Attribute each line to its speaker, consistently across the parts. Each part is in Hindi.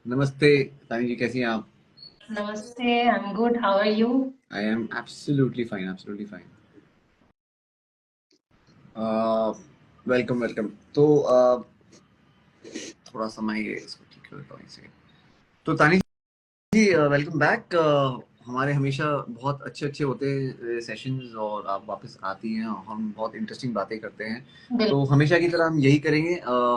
Speaker 1: नमस्ते तानी जी, कैसी हैं आप?
Speaker 2: Namaste, I'm good. How are you?
Speaker 1: I am absolutely fine, absolutely fine. Welcome welcome. तो थोड़ा सा मैं ये इसको ठीक कर देता हूँ इसे। तो तानी जी, वेलकम बैक। हमारे हमेशा बहुत अच्छे अच्छे होते हैं सेशंस, और आप वापस आती हैं और हम बहुत इंटरेस्टिंग बातें करते हैं। तो
Speaker 2: बिल्कुल।
Speaker 1: हमेशा की तरह हम यही करेंगे।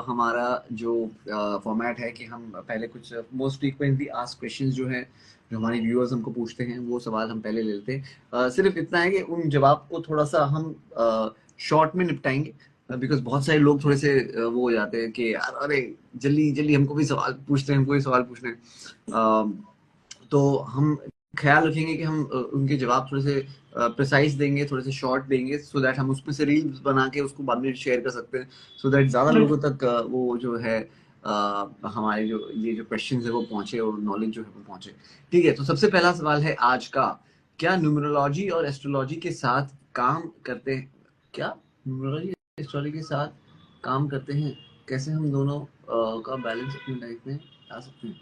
Speaker 1: हमारा जो फॉर्मेट है कि हम पहले कुछ मोस्ट फ्रीक्वेंटली आस्क्ड क्वेश्चंस जो हैं, जो हमारे व्यूअर्स हमको पूछते हैं, वो सवाल हम पहले ले लेते हैं। सिर्फ इतना है कि उन जवाब को थोड़ा सा हम शॉर्ट में निपटाएंगे, बिकॉज बहुत सारे लोग थोड़े से वो हो जाते हैं कि यार अरे जल्दी जल्दी हमको भी सवाल पूछते हैं, हमको भी सवाल पूछने हैं। तो हम ख्याल रखेंगे कि हम उनके जवाब थोड़े से प्रिसाइज देंगे, थोड़े से शॉर्ट देंगे, सो दैट हम उसमें से रील्स बना के उसको बाद में शेयर कर सकते हैं, सो दैट ज़्यादा लोगों
Speaker 2: बिल्कुल।
Speaker 1: तक वो जो है हमारे जो ये जो क्वेश्चन है वो पहुंचे, और नॉलेज जो है वो पहुंचे। ठीक है, तो सबसे पहला सवाल है आज का। क्या न्यूमरोलॉजी और एस्ट्रोलॉजी के साथ काम करते हैं? क्या न्यूमरोलॉजी एस्ट्रोलॉजी के साथ काम करते हैं? कैसे हम दोनों का बैलेंस अपनी लाइफ में ला सकते हैं?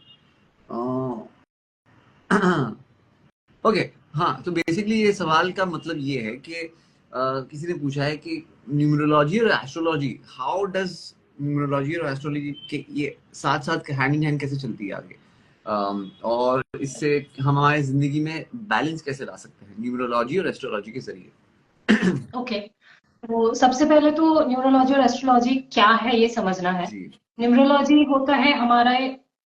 Speaker 1: ओके। हाँ, तो बेसिकली ये सवाल का मतलब ये है कि किसी ने पूछा है कि न्यूमरोलॉजी और एस्ट्रोलॉजी, हाउ डज न्यूमरोलॉजी और एस्ट्रोलॉजी के ये साथ साथ हैंड इन हैंड कैसे चलती है आगे, और इससे हमारे जिंदगी में बैलेंस कैसे ला सकते हैं न्यूमरोलॉजी और एस्ट्रोलॉजी के जरिए।
Speaker 2: ओके। तो सबसे पहले तो न्यूरोलॉजी और एस्ट्रोलॉजी क्या है ये समझना है।
Speaker 1: जी।
Speaker 2: न्यूरोलॉजी होता है हमारा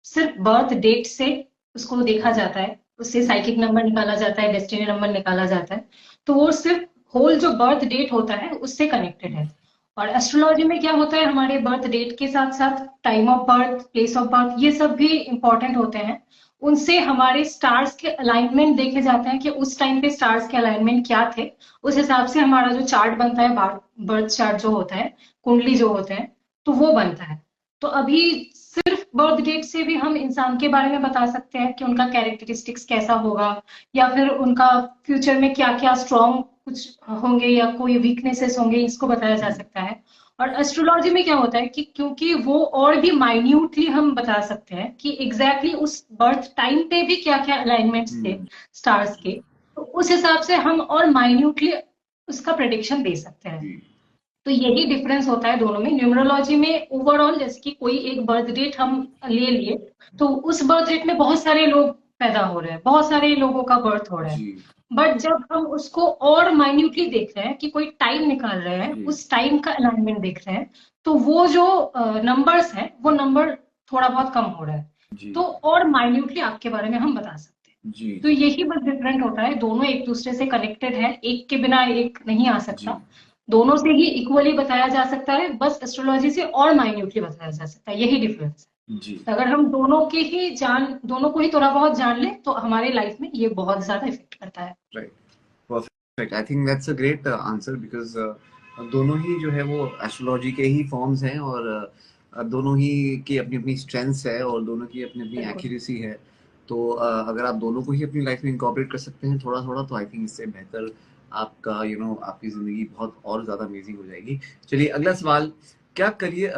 Speaker 2: सिर्फ बर्थ डेट से उसको देखा
Speaker 1: जी।
Speaker 2: जाता है, उससे साइकिक नंबर निकाला जाता है, डेस्टिनी नंबर निकाला जाता है। तो वो सिर्फ होल जो बर्थ डेट होता है उससे कनेक्टेड है। और एस्ट्रोलॉजी में क्या होता है, हमारे बर्थ डेट के साथ साथ time of birth, place of birth, ये सब भी इंपॉर्टेंट होते हैं। उनसे हमारे स्टार्स के अलाइनमेंट देखे जाते हैं कि उस टाइम पे स्टार्स के अलाइनमेंट क्या थे। उस हिसाब से हमारा जो चार्ट बनता है, बर्थ चार्ट जो होता है, कुंडली जो होते हैं, तो वो बनता है। तो अभी सिर्फ बर्थ डेट से भी हम इंसान के बारे में बता सकते हैं कि उनका कैरेक्टरिस्टिक्स कैसा होगा, या फिर उनका फ्यूचर में क्या क्या स्ट्रॉन्ग कुछ होंगे या कोई वीकनेसेस होंगे, इसको बताया जा सकता है। और एस्ट्रोलॉजी में क्या होता है कि क्योंकि वो और भी माइन्यूटली हम बता सकते हैं कि एग्जैक्टली exactly उस बर्थ टाइम पे भी क्या क्या अलाइनमेंट्स थे
Speaker 1: हम्म।
Speaker 2: स्टार्स के, तो उस हिसाब से हम और माइन्यूटली उसका प्रेडिक्शन दे सकते हैं।
Speaker 1: जी।
Speaker 2: तो यही डिफरेंस होता है दोनों में। न्यूमरोलॉजी में ओवरऑल, जैसे कि कोई एक बर्थ डेट हम ले लिए, तो उस बर्थ डेट में बहुत सारे लोग पैदा हो रहे हैं, बहुत सारे लोगों का बर्थ हो रहा है।
Speaker 1: जी।
Speaker 2: बट जब हम उसको और माइन्यूटली देख रहे हैं कि कोई टाइम निकाल रहे हैं,
Speaker 1: जी।
Speaker 2: उस टाइम का अलाइनमेंट देख रहे हैं, तो वो जो नंबर्स हैं वो नंबर थोड़ा बहुत कम हो रहा है।
Speaker 1: जी।
Speaker 2: तो और माइन्यूटली आपके बारे में हम बता सकते हैं।
Speaker 1: जी।
Speaker 2: तो
Speaker 1: जी।
Speaker 2: यही बस डिफरेंट होता है, दोनों एक दूसरे से कनेक्टेड है, एक के बिना एक नहीं आ
Speaker 1: जी।
Speaker 2: सकता। दोनों से ही इक्वली बताया जा सकता है, बस एस्ट्रोलॉजी से और माइन्यूटली बताया जा सकता है, यही डिफरेंस
Speaker 1: जी।
Speaker 2: है। अगर हम दोनों को ही थोड़ा बहुत जान ले तो हमारे लाइफ में ये बहुत ज्यादा इफेक्ट करता है।
Speaker 1: Right. Perfect, I think that's a great answer, because दोनों ही जो है वो एस्ट्रोलॉजी के ही फॉर्म्स हैं, और दोनों ही की अपनी अपनी स्ट्रेंथ्स है, और दोनों की अपनी अपनी
Speaker 2: बिल्कुल।
Speaker 1: एक्यूरेसी है। तो अगर आप दोनों को ही अपनी लाइफ में इंकॉर्पोरेट कर सकते हैं थोड़ा थोड़ा, तो आई थिंक इससे बेहतर आपका आपकी ज़िंदगी बहुत और ज़्यादा अमेजिंग हो जाएगी। चलिए अगला सवाल। क्या करियर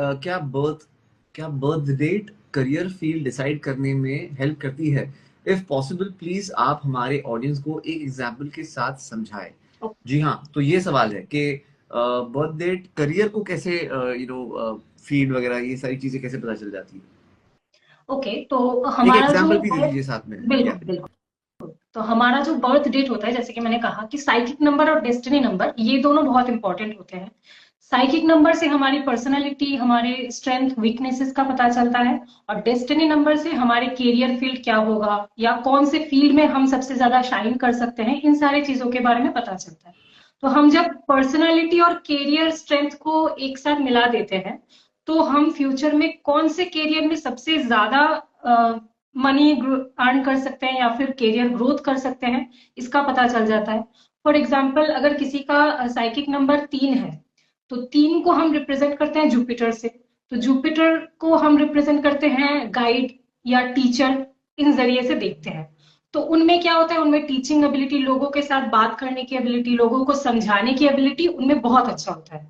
Speaker 1: क्या birth date career field decide करने में हेल्प करती है? इफ पॉसिबल प्लीज आप हमारे ऑडियंस को एक एग्जाम्पल के साथ समझाएं। जी हाँ, तो ये सवाल है कि बर्थ डेट करियर को कैसे फील्ड वगैरह ये सारी चीजें कैसे पता चल जाती है?
Speaker 2: ओके, तो
Speaker 1: एक
Speaker 2: हमारा जो
Speaker 1: एग्जाम्पल भी दे दीजिए साथ में। या
Speaker 2: बिल्कुल बिल्कुल। तो हमारा जो बर्थ डेट होता है, जैसे कि मैंने कहा कि साइकिक नंबर और डेस्टिनी नंबर, ये दोनों बहुत इंपॉर्टेंट होते हैं। साइकिक नंबर से हमारी पर्सनैलिटी, हमारे स्ट्रेंथ वीकनेसेस का पता चलता है। और डेस्टिनी नंबर से हमारे कैरियर फील्ड क्या होगा, या कौन से फील्ड में हम सबसे ज्यादा शाइन कर सकते हैं, इन सारी चीजों के बारे में पता चलता है। तो हम जब पर्सनैलिटी और कैरियर स्ट्रेंथ को एक साथ मिला देते हैं, तो हम फ्यूचर में कौन से कैरियर में सबसे ज्यादा मनी अर्न कर सकते हैं या फिर कैरियर ग्रोथ कर सकते हैं, इसका पता चल जाता है। फॉर एग्जाम्पल, अगर किसी का साइकिक नंबर 3 है, तो 3 को हम रिप्रेजेंट करते हैं जुपिटर से। तो जुपिटर को हम रिप्रेजेंट करते हैं गाइड या टीचर, इन जरिए से देखते हैं। तो उनमें क्या होता है, उनमें टीचिंग एबिलिटी, लोगों के साथ बात करने की एबिलिटी, लोगों को समझाने की एबिलिटी उनमें बहुत अच्छा होता है।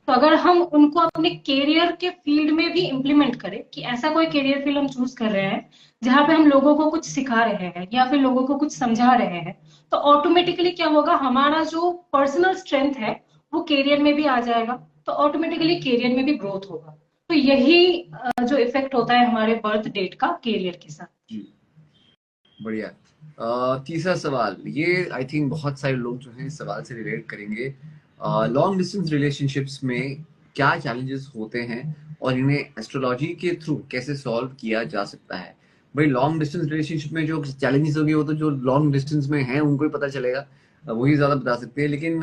Speaker 2: तो अगर हम उनको अपने करियर के फील्ड में भी इम्प्लीमेंट करें कि ऐसा कोई करियर फील्ड हम चूज कर रहे हैं जहाँ पे हम लोगों को कुछ सिखा रहे हैं या फिर लोगों को कुछ समझा रहे हैं, तो ऑटोमेटिकली क्या होगा, हमारा जो पर्सनल स्ट्रेंथ है वो करियर में भी आ जाएगा, तो ऑटोमेटिकली करियर में भी ग्रोथ होगा। तो यही जो इफेक्ट होता है हमारे बर्थ डेट का करियर के साथ।
Speaker 1: जी, बढ़िया। तीसरा सवाल, ये आई थिंक बहुत सारे लोग जो हैं इस सवाल से रिलेट करेंगे। लॉन्ग डिस्टेंस रिलेशनशिप्स में क्या चैलेंजेस होते हैं और इन्हें एस्ट्रोलॉजी के थ्रू कैसे सॉल्व किया जा सकता है? भाई, लॉन्ग डिस्टेंस रिलेशनशिप में जो चैलेंजेस होंगे वो तो जो लॉन्ग डिस्टेंस में हैं उनको ही पता चलेगा, वही ज्यादा बता सकते हैं। लेकिन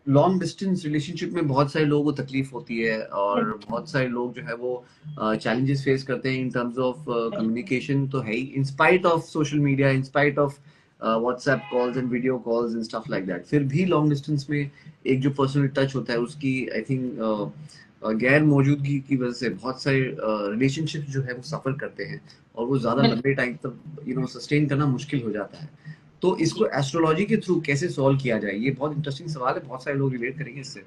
Speaker 1: लॉन्ग डिस्टेंस रिलेशनशिप में बहुत सारे लोगों को तकलीफ होती है और बहुत सारे लोग जो है वो चैलेंजेस फेस करते हैं इन टर्म्स ऑफ कम्युनिकेशन, तो है ही, in spite of social media, in spite of WhatsApp calls and video calls and stuff like that. फिर भी लॉन्ग डिस्टेंस में एक जो पर्सनल टच होता है उसकी आई थिंक गैर मौजूदगी की वजह से बहुत सारे रिलेशनशिप जो है वो सफर करते हैं और वो ज्यादा लंबे टाइम तक सस्टेन करना मुश्किल हो जाता है। तो इसको एस्ट्रोलॉजी के थ्रू कैसे सॉल्व किया जाए, ये बहुत इंटरेस्टिंग सवाल है, बहुत सारे लोग रिलेट करेंगे इससे।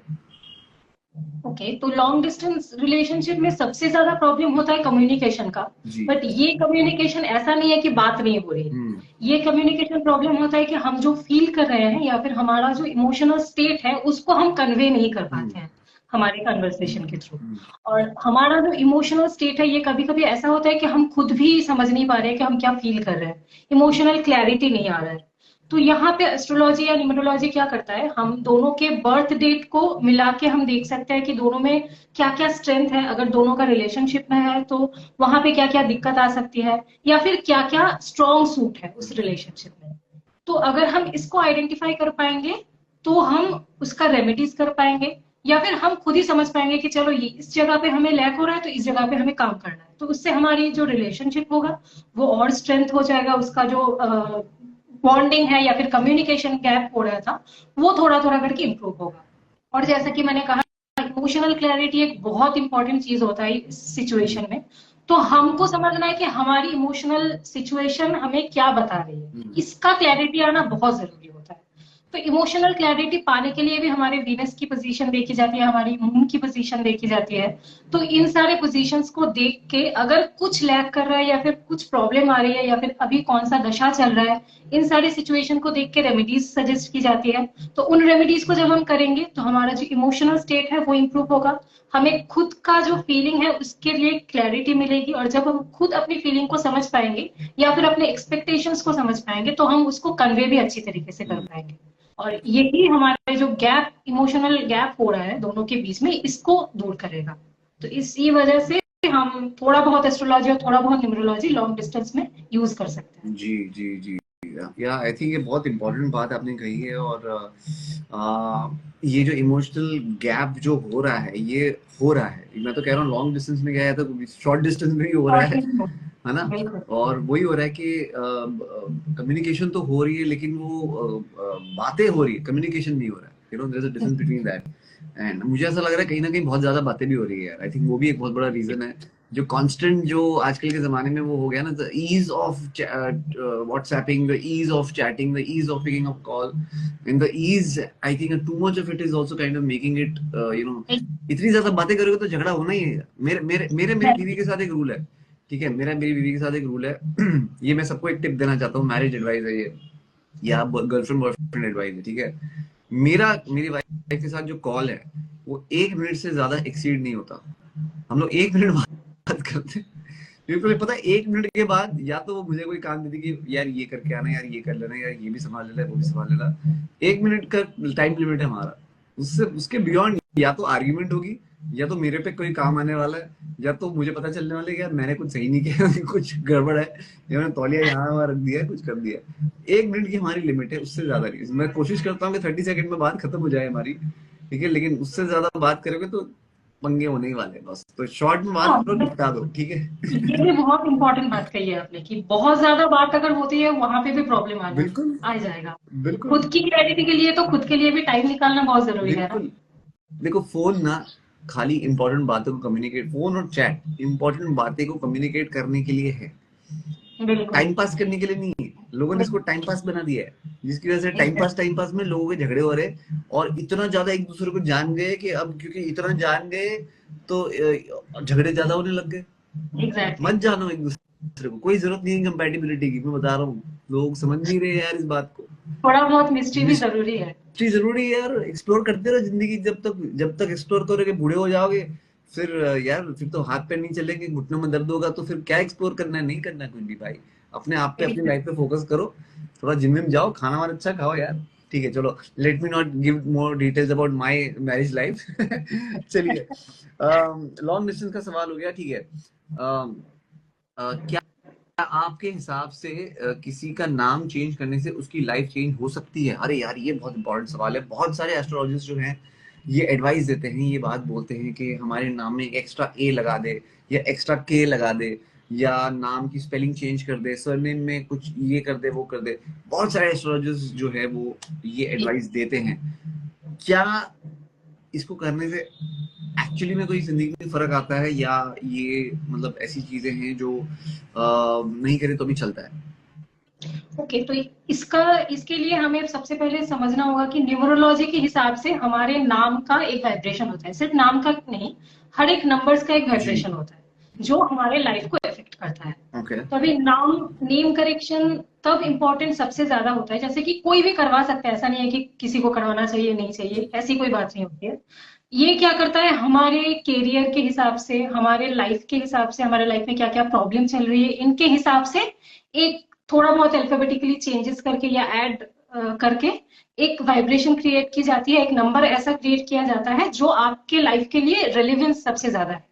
Speaker 2: ओके, तो लॉन्ग डिस्टेंस रिलेशनशिप में सबसे ज्यादा प्रॉब्लम होता है कम्युनिकेशन का। बट ये कम्युनिकेशन ऐसा नहीं है कि बात नहीं हो रही है, ये कम्युनिकेशन प्रॉब्लम होता है कि हम जो फील कर रहे हैं या फिर हमारा जो इमोशनल स्टेट है उसको हम कन्वे नहीं कर पाते हैं हमारे कन्वर्सेशन के थ्रू। और हमारा जो इमोशनल स्टेट है ये कभी कभी ऐसा होता है कि हम खुद भी समझ नहीं पा रहे हैं कि हम क्या फील कर रहे हैं, इमोशनल क्लैरिटी नहीं आ रहा है। तो यहाँ पे एस्ट्रोलॉजी या न्यूमरोलॉजी क्या करता है, हम दोनों के बर्थ डेट को मिला के हम देख सकते हैं कि दोनों में क्या क्या स्ट्रेंथ है, अगर दोनों का रिलेशनशिप में है तो वहां पे क्या क्या दिक्कत आ सकती है या फिर क्या क्या स्ट्रॉन्ग सूट है उस रिलेशनशिप में। तो अगर हम इसको आइडेंटिफाई कर पाएंगे तो हम उसका रेमेडीज कर पाएंगे या फिर हम खुद ही समझ पाएंगे कि चलो ये इस जगह पे हमें लैक हो रहा है तो इस जगह पे हमें काम करना है, तो उससे हमारी जो रिलेशनशिप होगा वो और स्ट्रेंथ हो जाएगा, उसका जो बॉन्डिंग है या फिर कम्युनिकेशन गैप हो रहा था वो थोड़ा थोड़ा करके इम्प्रूव होगा। और जैसा कि मैंने कहा, इमोशनल क्लैरिटी एक बहुत इंपॉर्टेंट चीज होता है इस सिचुएशन में। तो हमको समझना है कि हमारी इमोशनल सिचुएशन हमें क्या बता रही है, इसका क्लैरिटी आना बहुत जरूरी होता है। तो इमोशनल क्लैरिटी पाने के लिए भी हमारे वीनस की पोजीशन देखी जाती है, हमारी मून की पोजीशन देखी जाती है। तो इन सारे पोजीशंस को देख के अगर कुछ लैक कर रहा है या फिर कुछ प्रॉब्लम आ रही है या फिर अभी कौन सा दशा चल रहा है, इन सारी सिचुएशन को देख के रेमेडीज सजेस्ट की जाती है। तो उन रेमेडीज को जब हम करेंगे तो हमारा जो इमोशनल स्टेट है वो इम्प्रूव होगा, हमें खुद का जो फीलिंग है उसके लिए क्लैरिटी मिलेगी, और जब हम खुद अपनी फीलिंग को समझ पाएंगे या फिर अपने एक्सपेक्टेशंस को समझ पाएंगे तो हम उसको कन्वे भी अच्छी तरीके से कर पाएंगे। और यही हमारे जो गैप, इमोशनल गैप हो रहा है दोनों के बीच में, इसको दूर करेगा। तो इसी वजह से हम थोड़ा बहुत एस्ट्रोलॉजी और थोड़ा बहुत न्यूमरोलॉजी लॉन्ग डिस्टेंस में यूज कर सकते हैं।
Speaker 1: जी जी जी, या आई थिंक ये बहुत इंपॉर्टेंट बात आपने कही है। और ये जो इमोशनल गैप जो हो रहा है ये हो रहा है, मैं तो कह रहा हूँ लॉन्ग डिस्टेंस में क्या है तो शॉर्ट डिस्टेंस में भी हो रहा है ना। और वही हो रहा है कि कम्युनिकेशन तो हो रही है लेकिन वो बातें हो रही है, कम्युनिकेशन नहीं हो रहा है, there is a difference between that. And मुझे ऐसा लग रहा है कहीं ना कहीं बहुत ज्यादा बातें भी हो रही है, आई थिंक वो भी एक बहुत बड़ा रीजन है। जो कांस्टेंट जो आजकल के जमाने में वो हो गया ना, the ease of WhatsApping, the ease of chatting, the ease of picking up call, and the ease, I think too much of it is also kind of making it इतनी ज्यादा बातें करोगे तो झगड़ा होना ही है। मेरे बीवी के साथ एक रूल है, ठीक है, मेरी बीवी के साथ एक रूल है ये मैं सबको एक टिप देना चाहता हूँ, मैरिज एडवाइस है ये, या गर्लफ्रेंड बॉयफ्रेंड एडवाइस है, ठीक है। मेरी वाइफ के साथ जो कॉल है वो 1 मिनट से ज्यादा एक्सीड नहीं होता। हम लोग 1 मिनट बात करते हैं, क्योंकि मुझे पता है 1 मिनट के बाद या तो वो मुझे कोई काम देती कि यार ये करके आना, यार ये कर लेना, यार ये भी संभाल लेना, वो भी संभाल लेना। 1 मिनट का टाइम लिमिट है हमारा, उससे उसके बियॉन्ड या तो आर्ग्यूमेंट होगी, या तो मेरे पे कोई काम आने वाला है, या तो मुझे पता चलने वाला है कि यार मैंने कुछ सही नहीं किया कुछ गड़बड़ है, या मैंने तौलिया यहाँ वहाँ रख दिया, कुछ कर दिया। 1 मिनट की हमारी लिमिट है, उससे ज्यादा नहीं। मैं कोशिश करता हूँ कि 30 सेकंड में बात खत्म हो जाए हमारी, ठीक है, लेकिन उससे ज्यादा बात करोगे तो पंगे होने ही वाले हैं बस। तो शॉर्ट में बात करो, निपटा दो, ठीक है।
Speaker 2: ये भी बहुत इंपॉर्टेंट बात कही है आपने कि बहुत ज्यादा बात अगर होती है वहां पे भी प्रॉब्लम आ जाएगा।
Speaker 1: बिल्कुल
Speaker 2: खुद की क्लैरिटी के लिए तो खुद के लिए भी टाइम निकालना बहुत जरूरी है ना।
Speaker 1: देखो, फोन ना खाली इंपॉर्टेंट बातों को कम्युनिकेट, फोन और चैट इंपॉर्टेंट बातें को कम्युनिकेट करने के लिए है, टाइम पास करने के लिए नहीं है। लोगों ने इसको टाइम पास बना दिया है। जिसकी वजह से टाइम पास में लोगों के झगड़े हो रहे और इतना ज्यादा एक दूसरे को जान गए कि अब क्योंकि इतना जान गए तो झगड़े ज्यादा होने लग गए।
Speaker 2: एग्जैक्टली।
Speaker 1: मत जानो एक दूसरे को, कोई जरूरत नहीं है कंपैटिबिलिटी की, मैं बता रहा हूँ। लोग समझ नहीं रहे यार इस बात को।
Speaker 2: थोड़ा बहुत मिस्ट्री भी जरूरी है।
Speaker 1: मिस्ट्री जरूरी है यार, एक्सप्लोर करते रहो जिंदगी, जब तक एक्सप्लोर करोगे बूढ़े हो जाओगे, फिर यार फिर तो हाथ पैर नहीं चलेंगे, घुटनों में दर्द होगा, तो फिर क्या एक्सप्लोर करना है, नहीं करना है कुछ भी भाई। अपने आप पे, अपनी लाइफ पे फोकस करो, थोड़ा जिम में जाओ, खाना वाना अच्छा खाओ यार। ठीक है चलो, let me not give more details about my marriage life. चलिए, लॉन्ग डिस्टेंस का सवाल हो गया, ठीक है। क्या आपके हिसाब से किसी का नाम चेंज करने से उसकी लाइफ चेंज हो सकती है? अरे यार ये बहुत इंपॉर्टेंट सवाल है। बहुत सारे एस्ट्रोलॉजिस्ट जो हैं ये एडवाइस देते हैं, ये बात बोलते हैं कि हमारे नाम में एक एक्स्ट्रा ए लगा दे या एक्स्ट्रा के लगा दे, या नाम की स्पेलिंग चेंज कर दे, सरनेम में कुछ ये कर दे वो कर दे। बहुत सारे एस्ट्रोलॉजिस्ट जो है वो ये एडवाइस देते हैं। क्या इसको करने से एक्चुअली में कोई जिंदगी में फर्क आता है, या ये मतलब ऐसी चीजें हैं जो नहीं करे तो भी चलता है?
Speaker 2: ओके, तो इसका इसके लिए हमें सबसे पहले समझना होगा कि न्यूमरोलॉजी के हिसाब से हमारे नाम का एक वाइब्रेशन होता है, सिर्फ नाम का नहीं, हर एक नंबर्स का एक
Speaker 1: जी।
Speaker 2: वाइब्रेशन होता है जो हमारे लाइफ को इफेक्ट करता है।
Speaker 1: ओके।
Speaker 2: तो अभी नेम करेक्शन तब इम्पोर्टेंट सबसे ज्यादा होता है, जैसे कि कोई भी करवा सकता है, ऐसा नहीं है कि किसी को करवाना चाहिए नहीं चाहिए, ऐसी कोई बात नहीं होती है। ये क्या करता है, हमारे कैरियर के हिसाब से, हमारे लाइफ के हिसाब से, हमारे लाइफ में क्या क्या प्रॉब्लम चल रही है इनके हिसाब से एक थोड़ा बहुत अल्फाबेटिकली चेंजेस करके या ऐड करके एक वाइब्रेशन क्रिएट की जाती है, एक नंबर ऐसा क्रिएट किया जाता है जो आपके लाइफ के लिए रेलिवेंस सबसे ज्यादा है,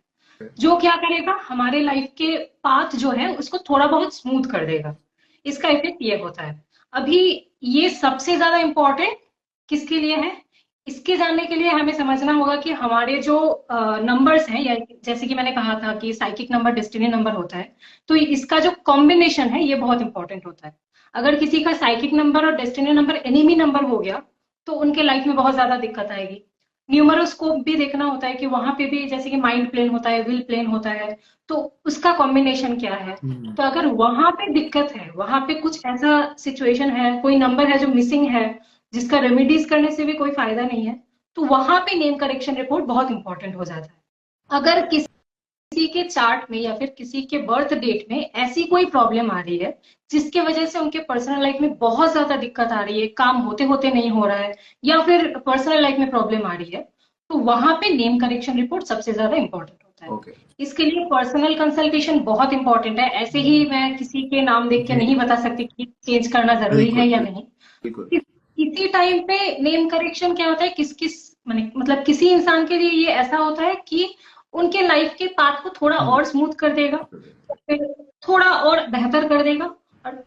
Speaker 2: जो क्या करेगा हमारे लाइफ के पाथ जो है उसको थोड़ा बहुत स्मूथ कर देगा। इसका इफेक्ट ये होता है। अभी ये सबसे ज्यादा इंपॉर्टेंट किसके लिए है, इसके जानने के लिए हमें समझना होगा कि हमारे जो नंबर्स हैं, या जैसे कि मैंने कहा था कि साइकिक नंबर डेस्टिनी नंबर होता है, तो इसका जो कॉम्बिनेशन है ये बहुत इंपॉर्टेंट होता है। अगर किसी का साइकिक नंबर और डेस्टिनी नंबर एनिमी नंबर हो गया तो उनके लाइफ में बहुत ज्यादा दिक्कत आएगी। न्यूमरोस्कोप भी देखना होता है कि वहां पे भी जैसे कि माइंड प्लेन होता है, विल प्लेन होता है, तो उसका कॉम्बिनेशन क्या है। तो अगर वहां पे दिक्कत है, वहां पे कुछ ऐसा सिचुएशन है, कोई नंबर है जो मिसिंग है, जिसका रेमेडीज करने से भी कोई फायदा नहीं है, तो वहां पे नेम करेक्शन रिपोर्ट बहुत इंपॉर्टेंट हो जाता है। अगर किसी के चार्ट में या फिर किसी के बर्थ डेट में ऐसी कोई प्रॉब्लम आ रही है जिसके वजह से उनके पर्सनल लाइफ में बहुत ज्यादा दिक्कत आ रही है, काम होते होते नहीं हो रहा है, या फिर पर्सनल लाइफ में प्रॉब्लम आ रही है, तो वहां पे नेम करेक्शन रिपोर्ट सबसे ज्यादा इंपॉर्टेंट होता है।
Speaker 1: ओके।
Speaker 2: इसके लिए पर्सनल कंसल्टेशन बहुत इंपॉर्टेंट है। ऐसे ही मैं किसी के नाम देख के
Speaker 1: जी।
Speaker 2: नहीं बता सकती कि चेंज करना जरूरी
Speaker 1: बिल्कुल
Speaker 2: है या
Speaker 1: बिल्कुल।
Speaker 2: नहीं।
Speaker 1: बिल्कुल।
Speaker 2: किसी टाइम पे नेम करेक्शन क्या होता है, किस किस मतलब किसी इंसान के लिए ये ऐसा होता है कि उनके लाइफ के पाथ को थोड़ा और स्मूथ कर देगा, फिर थोड़ा और बेहतर कर देगा, और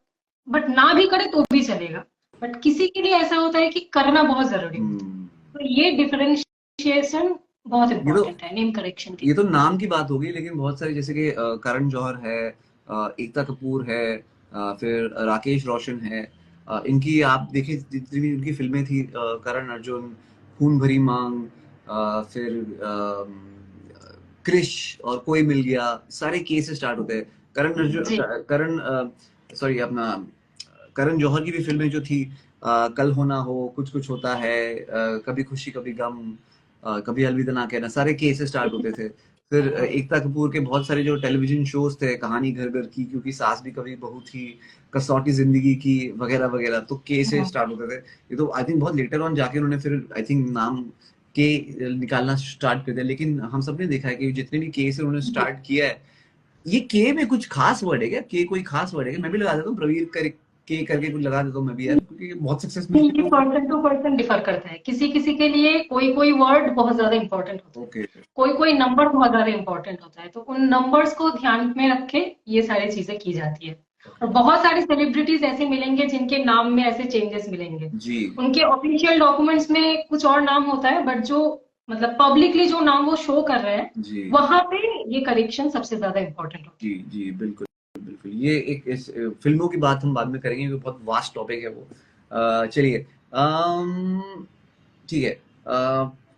Speaker 2: बट ना भी करे तो भी चलेगा। बट किसी के लिए ऐसा होता है कि करना बहुत जरूरी होता है। तो ये डिफरेंशिएशन बहुत
Speaker 1: ये तो
Speaker 2: इंपॉर्टेंट है नेम करेक्शन के।
Speaker 1: ये तो नाम की बात हो गई, लेकिन बहुत सारे जैसे कि करण जौहर है, एकता कपूर है, फिर राकेश रोशन है, इनकी आप देखिए जितनी भी उनकी फिल्में थी, करण अर्जुन, खून भरी मांग, फिर क्रिश और कोई मिल गया, सारे केस स्टार्ट होते हैं। करण अर्जुन,
Speaker 2: जी।
Speaker 1: करण सॉरी अपना करण जौहर की भी फिल्में जो थी, कल हो ना हो, कुछ कुछ होता है, कभी खुशी कभी गम, कभी अलविदा ना कहना, सारे केस स्टार्ट होते थे। फिर एकता कपूर के बहुत सारे जो टेलीविजन शोज थे, कहानी घर घर की, क्योंकि सास भी कभी बहू थी, कसौटी जिंदगी की, वगैरह वगैरह, तो के से स्टार्ट होते थे। ये तो आई थिंक बहुत लेटर ऑन जाके उन्होंने फिर आई थिंक नाम के निकालना स्टार्ट कर दिया। लेकिन हम सबने देखा है कि जितने भी के से उन्होंने स्टार्ट किया है, ये के में कुछ खास वर्ड है क्या? के कोई खास वर्ड है क्या? मैं भी लगा देता हूँ, प्रवीर कर के करके कुछ लगा देता हूँ मैं भी यार, क्योंकि बहुत सक्सेस मिलती
Speaker 2: ये
Speaker 1: है लोगों
Speaker 2: पर्सन टू पर्सन डिफर करता है, किसी किसी के लिए कोई कोई वर्ड बहुत ज्यादा इंपॉर्टेंट होता
Speaker 1: को।
Speaker 2: है,
Speaker 1: ओके।
Speaker 2: कोई कोई नंबर बहुत ज्यादा इंपॉर्टेंट होता है, तो उन नंबर्स को ध्यान में रख के ये सारी चीजें की जाती है। और बहुत सारे सेलिब्रिटीज ऐसे मिलेंगे जिनके नाम में ऐसे चेंजेस मिलेंगे,
Speaker 1: जी
Speaker 2: उनके ऑफिशियल डॉक्यूमेंट्स में कुछ और नाम होता है, बट जो मतलब पब्लिकली जो नाम वो शो कर रहे हैं
Speaker 1: जी
Speaker 2: वहां पे ये करेक्शन सबसे ज्यादा इंपॉर्टेंट होता
Speaker 1: जी जी बिल्कुल बिल्कुल। ये एक इस फिल्मों की बात हम बाद में करेंगे, क्योंकि बहुत वास्ट टॉपिक है वो। चलिए, ठीक है।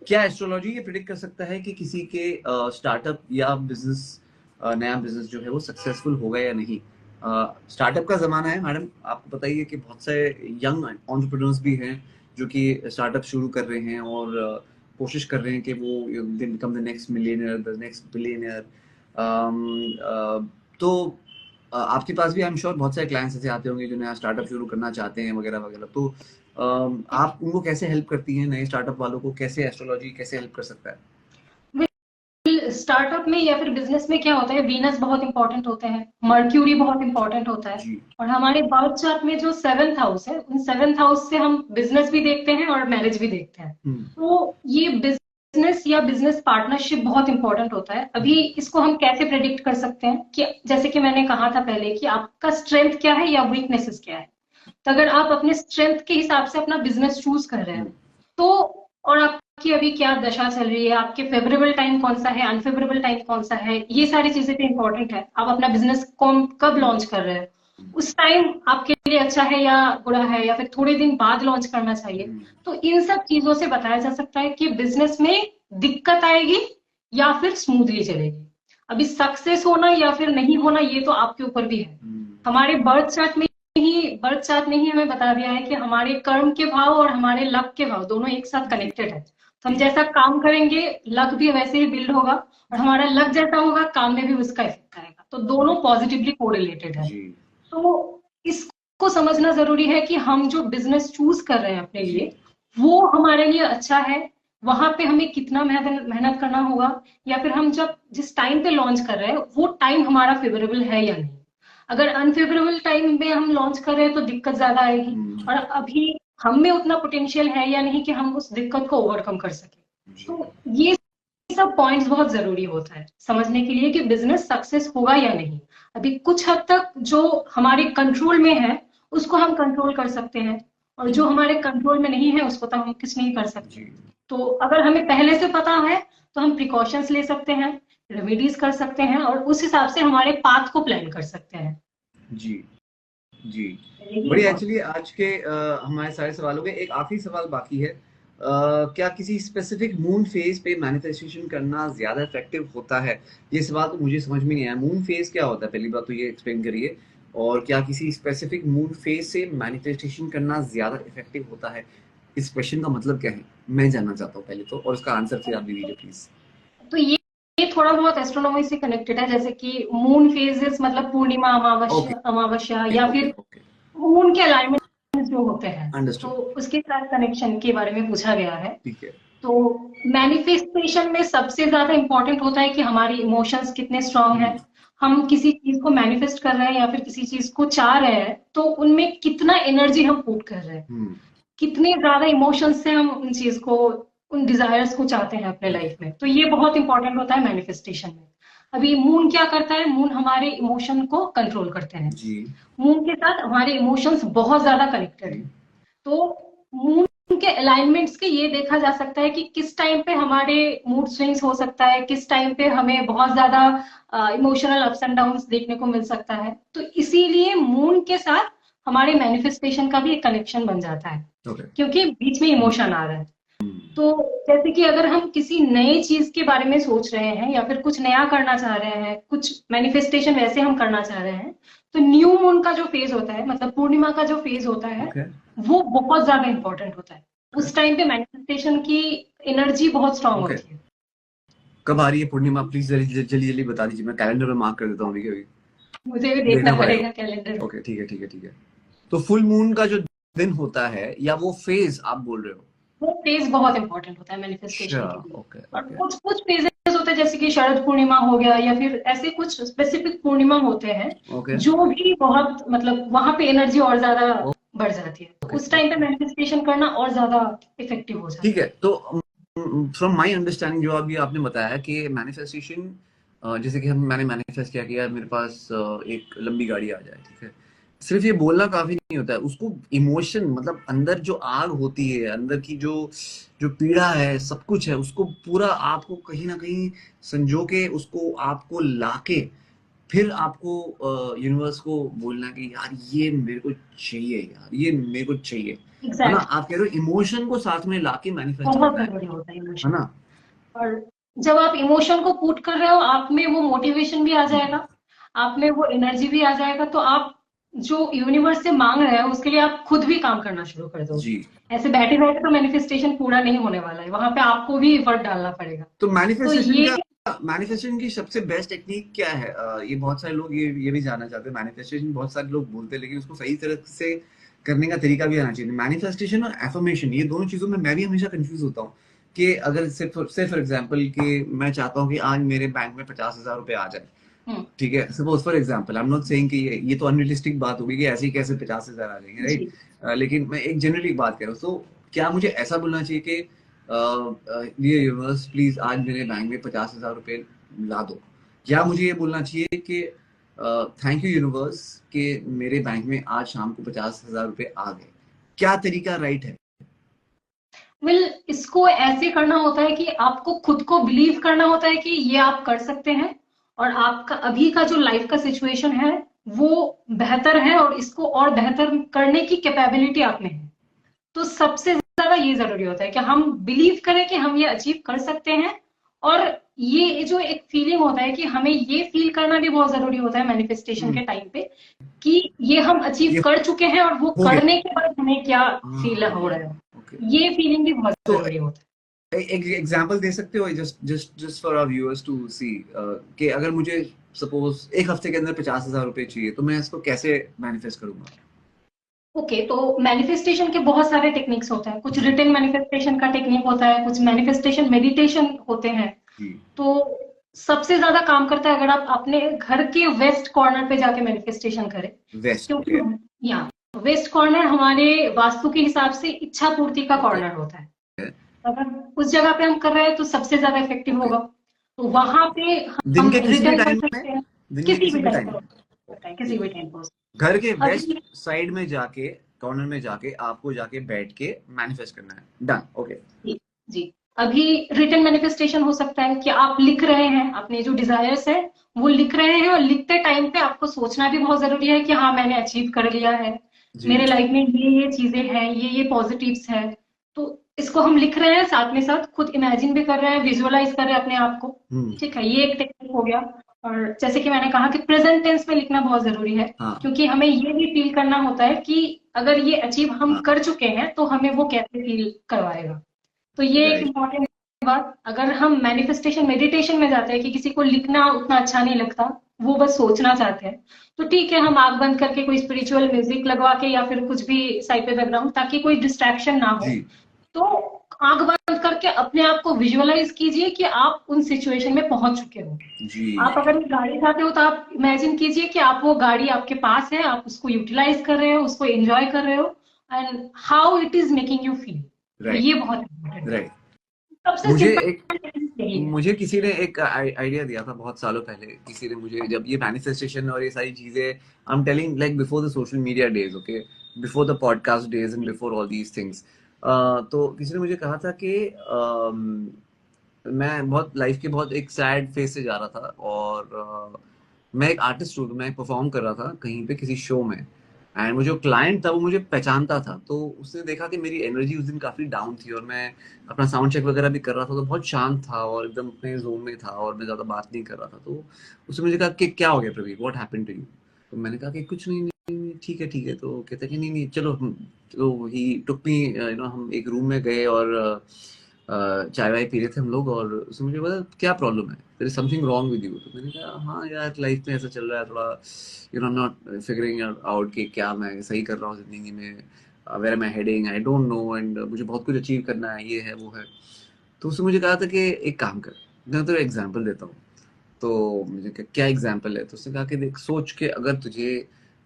Speaker 1: क्या एस्ट्रोलॉजी ये प्रिडिक्ट कर सकता है कि किसी के स्टार्टअप या बिजनेस, नया बिजनेस जो है वो सक्सेसफुल होगा या नहीं? स्टार्टअप का ज़माना है मैडम, आपको पता ही है कि बहुत सारे यंग एंटरप्रेन्योर्स भी हैं जो कि स्टार्टअप शुरू कर रहे हैं और कोशिश कर रहे हैं कि वो they become the next millionaire, the next billionaire. तो आपके पास भी आई एम श्योर बहुत सारे क्लाइंट्स ऐसे आते होंगे जो नया स्टार्टअप शुरू करना चाहते हैं वगैरह वगैरह। तो आप उनको कैसे हेल्प करती हैं, नए स्टार्टअप वालों को कैसे एस्ट्रोलॉजी कैसे हेल्प कर सकता है?
Speaker 2: स्टार्टअप में या फिर बिजनेस में क्या होता है, वीनस बहुत इंपॉर्टेंट होते हैं, मर्क्यूरी बहुत इंपॉर्टेंट होता है।
Speaker 1: जी।
Speaker 2: और हमारे बर्थ चार्ट में जो 7th हाउस है, उन 7th हाउस से हम बिजनेस भी देखते हैं और मैरिज भी देखते हैं। तो ये बिजनेस या बिजनेस पार्टनरशिप बहुत इंपॉर्टेंट होता है। अभी इसको हम कैसे प्रेडिक्ट कर सकते हैं कि जैसे कि मैंने कहा था पहले कि आपका स्ट्रेंथ क्या है या वीकनेसेस क्या है। तो अगर आप अपने स्ट्रेंथ के हिसाब से अपना बिजनेस चूज कर रहे हैं तो, और आपकी अभी क्या दशा चल रही है, आपके फेवरेबल टाइम कौन सा है, अनफेवरेबल टाइम कौन सा है, ये सारी चीजें भी इंपॉर्टेंट है। आप अपना बिजनेस कब लॉन्च कर रहे हैं, उस टाइम आपके लिए अच्छा है या बुरा है, या फिर थोड़े दिन बाद लॉन्च करना चाहिए। तो इन सब चीजों से बताया जा सकता है कि बिजनेस में दिक्कत आएगी या फिर स्मूथली चलेगी। अभी सक्सेस होना या फिर नहीं होना ये तो आपके ऊपर भी है। हमारे बर्थ चार्ट ने ही हमें बता दिया है कि हमारे कर्म के भाव और हमारे लक के भाव दोनों एक साथ कनेक्टेड है। तो हम जैसा काम करेंगे लक भी वैसे ही बिल्ड होगा, और हमारा लक जैसा होगा काम में भी उसका इफेक्ट आएगा। तो दोनों पॉजिटिवली कोरिलेटेड है। तो इसको समझना जरूरी है कि हम जो बिजनेस चूज कर रहे हैं अपने लिए, वो हमारे लिए अच्छा है, वहां पे हमें कितना मेहनत करना होगा, या फिर हम जब जिस टाइम पे लॉन्च कर रहे हैं वो टाइम हमारा फेवरेबल है या नहीं। अगर अनफेवरेबल टाइम में हम लॉन्च कर रहे हैं तो दिक्कत ज्यादा आएगी, और अभी हम में उतना पोटेंशियल है या नहीं कि हम उस दिक्कत को ओवरकम कर सके। तो ये सब पॉइंट्स बहुत जरूरी होता है समझने के लिए कि बिजनेस सक्सेस होगा या नहीं। अभी कुछ हद तक जो हमारे कंट्रोल में है उसको हम कंट्रोल कर सकते हैं, और जो हमारे कंट्रोल में नहीं है उसको तो हम कुछ नहीं कर सकते। तो अगर हमें पहले से पता है तो हम प्रिकॉशंस ले सकते हैं, रेमेडीज कर सकते हैं, और उस हिसाब से हमारे पाथ को प्लान कर सकते हैं।
Speaker 1: जी जी, बड़ी एक्चुअली आज के हमारे सारे सवालों में एक आखिरी सवाल बाकी है। क्या किसी स्पेसिफिक मून फेज पे मैनिफेस्टेशन करना ज्यादा इफेक्टिव होता है? ये सवाल तो मुझे समझ में नहीं आया, मून फेज क्या होता है पहली बात तो ये एक्सप्लेन करिए। और क्या किसी स्पेसिफिक मून फेज से मैनिफेस्टेशन करना ज्यादा इफेक्टिव होता है? इस क्वेश्चन का मतलब क्या है मैं जानना चाहता हूँ पहले तो, और उसका आंसर फिर आप दे दीजिए प्लीज।
Speaker 2: तो ये थोड़ा बहुत एस्ट्रोनॉमी से कनेक्टेड है, जैसे कि मून फेजेस मतलब पूर्णिमा, अमावस्या या फिर मून के अलाइनमेंट जो होते हैं, तो उसके साथ कनेक्शन के बारे में पूछा गया है।
Speaker 1: ठीक है।
Speaker 2: तो मैनिफेस्टेशन में सबसे ज्यादा इंपॉर्टेंट होता है कि हमारी इमोशंस कितने स्ट्रांग हैं। हम किसी चीज को मैनिफेस्ट कर रहे हैं या फिर किसी चीज को चाह रहे हैं तो उनमें कितना एनर्जी हम पुट कर रहे हैं, कितने ज्यादा इमोशंस से हम उन चीज को, उन डिजायर्स को चाहते हैं अपने लाइफ में। तो ये बहुत इंपॉर्टेंट होता है मैनिफेस्टेशन में। अभी मून क्या करता है, मून हमारे इमोशन को कंट्रोल करते हैं। मून के साथ हमारे इमोशंस बहुत ज्यादा कनेक्टेड है। तो मून के अलाइनमेंट्स के ये देखा जा सकता है कि किस टाइम पे हमारे मूड स्विंग्स हो सकता है, किस टाइम पे हमें बहुत ज्यादा इमोशनल अप्स एंड डाउन्स देखने को मिल सकता है। तो इसीलिए मून के साथ हमारे मैनिफेस्टेशन का भी एक कनेक्शन बन जाता है, क्योंकि बीच में इमोशन आ रहा है। तो जैसे कि अगर हम किसी नई चीज के बारे में सोच रहे हैं या फिर कुछ नया करना चाह रहे हैं, कुछ मैनिफेस्टेशन वैसे हम करना चाह रहे हैं, तो न्यू मून का जो फेज होता है, मतलब पूर्णिमा का जो फेज होता है, वो बहुत ज्यादा इंपॉर्टेंट होता है। उस टाइम पे मैनिफेस्टेशन की एनर्जी बहुत स्ट्रांग होती है।
Speaker 1: कब आ रही है पूर्णिमा, प्लीज जल्दी जल्दी बता दीजिए, मैं कैलेंडर में मार्क कर देता हूँ अभी।
Speaker 2: मुझे भी देखना पड़ेगा कैलेंडर।
Speaker 1: ओके ठीक है ठीक है ठीक है। तो फुल मून का जो दिन होता है या वो फेज आप बोल रहे हो?
Speaker 2: वो फेज बहुत इंपॉर्टेंट होता है मैनिफेस्टेशन के लिए। और कुछ फेजेस होते हैं जैसे कि शरद पूर्णिमा हो गया, या फिर ऐसे कुछ स्पेसिफिक पूर्णिमा होते हैं जो भी बहुत, मतलब वहां पे एनर्जी और ज्यादा बढ़ जाती है। उस टाइम पे मैनिफेस्टेशन करना और ज्यादा इफेक्टिव हो जाता है।
Speaker 1: ठीक है। तो फ्रॉम माय अंडरस्टैंडिंग जो अभी आपने बताया कि मैनिफेस्टेशन, जैसे कि मैंने मैनिफेस्ट किया कि यार मेरे पास एक लंबी गाड़ी आ जाए, ठीक है, सिर्फ ये बोलना काफी नहीं होता है, उसको इमोशन, मतलब अंदर जो आग होती है, अंदर की जो जो पीड़ा है, सब कुछ है, उसको पूरा आपको कहीं ना कहीं संजो के, उसको आपको लाके फिर आपको यूनिवर्स को बोलना कि यार ये मेरे को चाहिए, यार ये मेरे को चाहिए, है ना? आप कह रहे हो इमोशन को साथ में लाके मैनिफेस्ट करना है ना?
Speaker 2: और जब आप इमोशन को पुट कर रहे हो, आप में वो मोटिवेशन भी आ जाएगा, आप में वो एनर्जी भी आ जाएगा, तो आप जो यूनिवर्स से मांग रहे हैं उसके लिए आप खुद भी काम करना शुरू कर दोगे।
Speaker 1: जी।
Speaker 2: ऐसे बैठे बैठे तो मैनिफेस्टेशन पूरा नहीं होने वाला है, वहां पे आपको भी एफर्ट डालना पड़ेगा।
Speaker 1: तो
Speaker 2: तो
Speaker 1: मैनिफेस्टेशन
Speaker 2: ये
Speaker 1: का, मैनिफेस्टेशन की सबसे बेस्ट टेक्निक क्या है? ये बहुत सारे लोग ये भी जानना चाहते हैं। मैनिफेस्टेशन बहुत सारे लोग बोलते हैं, लेकिन उसको सही तरह से करने का तरीका भी आना चाहिए। मैनिफेस्टेशन और एफर्मेशन, ये दोनों चीजों में मैं भी हमेशा कंफ्यूज होता हूँ कि अगर सिर्फ फॉर एग्जांपल कि मैं चाहता हूँ कि आज मेरे बैंक में 50,000 रुपए आ जाए, ठीक है, suppose for example, I am not saying कि ये तो अनरियलिस्टिक बात होगी कि ऐसे ही कैसे 50,000 आ जाएंगे,
Speaker 2: जी।
Speaker 1: राइट? लेकिन मैं एक जनरली बात कर रहा हूँ। तो क्या मुझे ऐसा बोलना चाहिए कि डियर यूनिवर्स प्लीज आज मेरे बैंक में 50,000 रुपए ला दो, या मुझे ये बोलना चाहिए कि थैंक यू यूनिवर्स कि मेरे बैंक में आज शाम को 50,000 रुपए आ गए? क्या तरीका राइट है?
Speaker 2: इसको ऐसे करना होता है कि आपको खुद को बिलीव करना होता है कि ये आप कर सकते हैं, और आपका अभी का जो लाइफ का सिचुएशन है वो बेहतर है, और इसको और बेहतर करने की कैपेबिलिटी आप में है। तो सबसे ज्यादा ये जरूरी होता है कि हम बिलीव करें कि हम ये अचीव कर सकते हैं। और ये जो एक फीलिंग होता है कि हमें ये फील करना भी बहुत जरूरी होता है मैनिफेस्टेशन के टाइम पे, कि ये हम अचीव
Speaker 1: ये
Speaker 2: कर चुके हैं और वो
Speaker 1: हो गया।
Speaker 2: करने के बाद हमें क्या फील हो रहा है।
Speaker 1: ओके,
Speaker 2: ये फीलिंग भी बहुत
Speaker 1: तो
Speaker 2: जरूरी होता है।
Speaker 1: एक एग्जांपल दे सकते हो, just for our viewers to see, कि अगर मुझे सपोज एक हफ्ते के अंदर 50,000 रुपए चाहिए, तो मैं इसको कैसे मैनिफेस्ट करूंगा?
Speaker 2: ओके, तो मैनिफेस्टेशन के बहुत सारे टेक्निक्स होते हैं। कुछ रिटन मैनिफेस्टेशन का टेक्निक होता है, कुछ मैनिफेस्टेशन मेडिटेशन होते हैं।
Speaker 1: जी।
Speaker 2: तो सबसे ज्यादा काम करता है अगर आप अपने घर के वेस्ट कॉर्नर पे जाके मैनिफेस्टेशन करें,
Speaker 1: वेस्ट,
Speaker 2: क्योंकि
Speaker 1: ओके।
Speaker 2: यहाँ वेस्ट कॉर्नर हमारे वास्तु के हिसाब से इच्छा पूर्ति का
Speaker 1: ओके।
Speaker 2: कॉर्नर होता है। अगर उस जगह पे हम कर रहे हैं तो सबसे ज्यादा इफेक्टिव
Speaker 1: ओके,
Speaker 2: होगा। तो वहां पे
Speaker 1: दिन
Speaker 2: हम
Speaker 1: के किसी भी
Speaker 2: रिटर्न कर
Speaker 1: टाइम में,
Speaker 2: सकते हैं,
Speaker 1: दिन के
Speaker 2: किसी
Speaker 1: किसी
Speaker 2: भी
Speaker 1: भी
Speaker 2: टाइम
Speaker 1: टाइम
Speaker 2: पर
Speaker 1: में?
Speaker 2: होता है,
Speaker 1: ओके,
Speaker 2: किसी भी टाइम पर।
Speaker 1: घर के वेस्ट
Speaker 2: अभी
Speaker 1: साइड में जाके, कॉर्नर में जाके आपको जाके बैठ के मैनिफेस्ट करना है। Done, okay.
Speaker 2: जी, जी। अभी रिटन मैनिफेस्टेशन हो सकता है कि आप लिख रहे हैं अपने जो डिजायर्स है, वो लिख रहे हैं, और लिखते टाइम पे आपको सोचना भी बहुत जरूरी है कि हाँ मैंने अचीव कर लिया है,
Speaker 1: जी।
Speaker 2: मेरे लाइफ में ये चीजें हैं, ये पॉजिटिव्स है। तो इसको हम लिख रहे हैं, साथ में साथ खुद इमेजिन भी कर रहे हैं, विजुअलाइज कर रहे हैं अपने आप को।
Speaker 1: हम्म।
Speaker 2: ठीक है, ये एक टेक्निक हो गया। और जैसे कि मैंने कहा कि प्रेजेंट टेंस में लिखना बहुत जरूरी है,
Speaker 1: हाँ।
Speaker 2: क्योंकि हमें ये भी फील करना होता है कि अगर ये अचीव हम
Speaker 1: हाँ।
Speaker 2: कर चुके हैं तो हमें वो कैसे फील करवाएगा। तो ये एक
Speaker 1: राइट।
Speaker 2: इम्पॉर्टेंट बात। अगर हम मैनिफेस्टेशन मेडिटेशन में जाते हैं कि किसी को लिखना उतना अच्छा नहीं लगता, वो बस सोचना चाहते हैं, तो ठीक है, हम आंख बंद करके कोई स्पिरिचुअल म्यूजिक लगवा के या फिर कुछ भी साइड पे बैकग्राउंड, ताकि कोई डिस्ट्रैक्शन ना हो।
Speaker 1: जी।
Speaker 2: तो आंख बंद करके अपने आप को विजुअलाइज कीजिए कि आप उन सिचुएशन में पहुंच चुके हो।
Speaker 1: जी।
Speaker 2: आप अगर एक गाड़ी चाहते हो तो आप इमेजिन कीजिए कि आप वो गाड़ी आपके पास है, आप उसको यूटिलाइज कर रहे हो, उसको एंजॉय कर रहे हो, and how it is making you feel. तो
Speaker 1: राइट।
Speaker 2: ये बहुत इम्पोर्टेंट है।
Speaker 1: राइट।
Speaker 2: सबसे
Speaker 1: मुझे एक
Speaker 2: सिंपल यही है।
Speaker 1: मुझे किसी ने एक आइडिया दिया था बहुत सालों पहले। किसी ने मुझे, जब ये मैनिफेस्टेशन और ये सारी चीजें, I am telling like before the social media days, okay, before the podcast days and before all these things, तो किसी ने मुझे कहा था कि मैं बहुत लाइफ के बहुत एक सैड फेज से जा रहा था, और मैं एक आर्टिस्ट हूँ, तो मैं परफॉर्म कर रहा था कहीं पे किसी शो में, एंड मुझे जो क्लाइंट था वो मुझे पहचानता था। तो उसने देखा कि मेरी एनर्जी उस दिन काफी डाउन थी, और मैं अपना साउंड चेक वगैरह भी कर रहा था, तो बहुत शांत था और एकदम अपने जोन में था, और मैं ज्यादा बात नहीं कर रहा था। तो उसने मुझे कहा कि क्या हो गया Praveen, what happened to you? तो मैंने कहा कि कुछ नहीं, नहीं, नहीं, ठीक है, ठीक है। तो कहते कि नहीं नहीं चलो, तो ही टुक मी, हम एक रूम में गए, और चाय वाय पी रहे थे हम लोग, और उसने मुझे बोला क्या प्रॉब्लम है, there is something wrong with you? तो मैंने कहा हाँ यार, लाइफ में ऐसा चल रहा है थोड़ा, नॉट फिगरिंग आउट कि क्या मैं सही कर रहा हूँ जिंदगी में, where am I heading, I don't know, and मुझे बहुत कुछ अचीव करना है, ये है वो है। तो उसने मुझे कहा था कि एक काम कर, मैं तेरे एग्जाम्पल देता हूँ। तो मुझे कहा क्या एग्जाम्पल है? तो उसने कहा कि देख, सोच के अगर तुझे,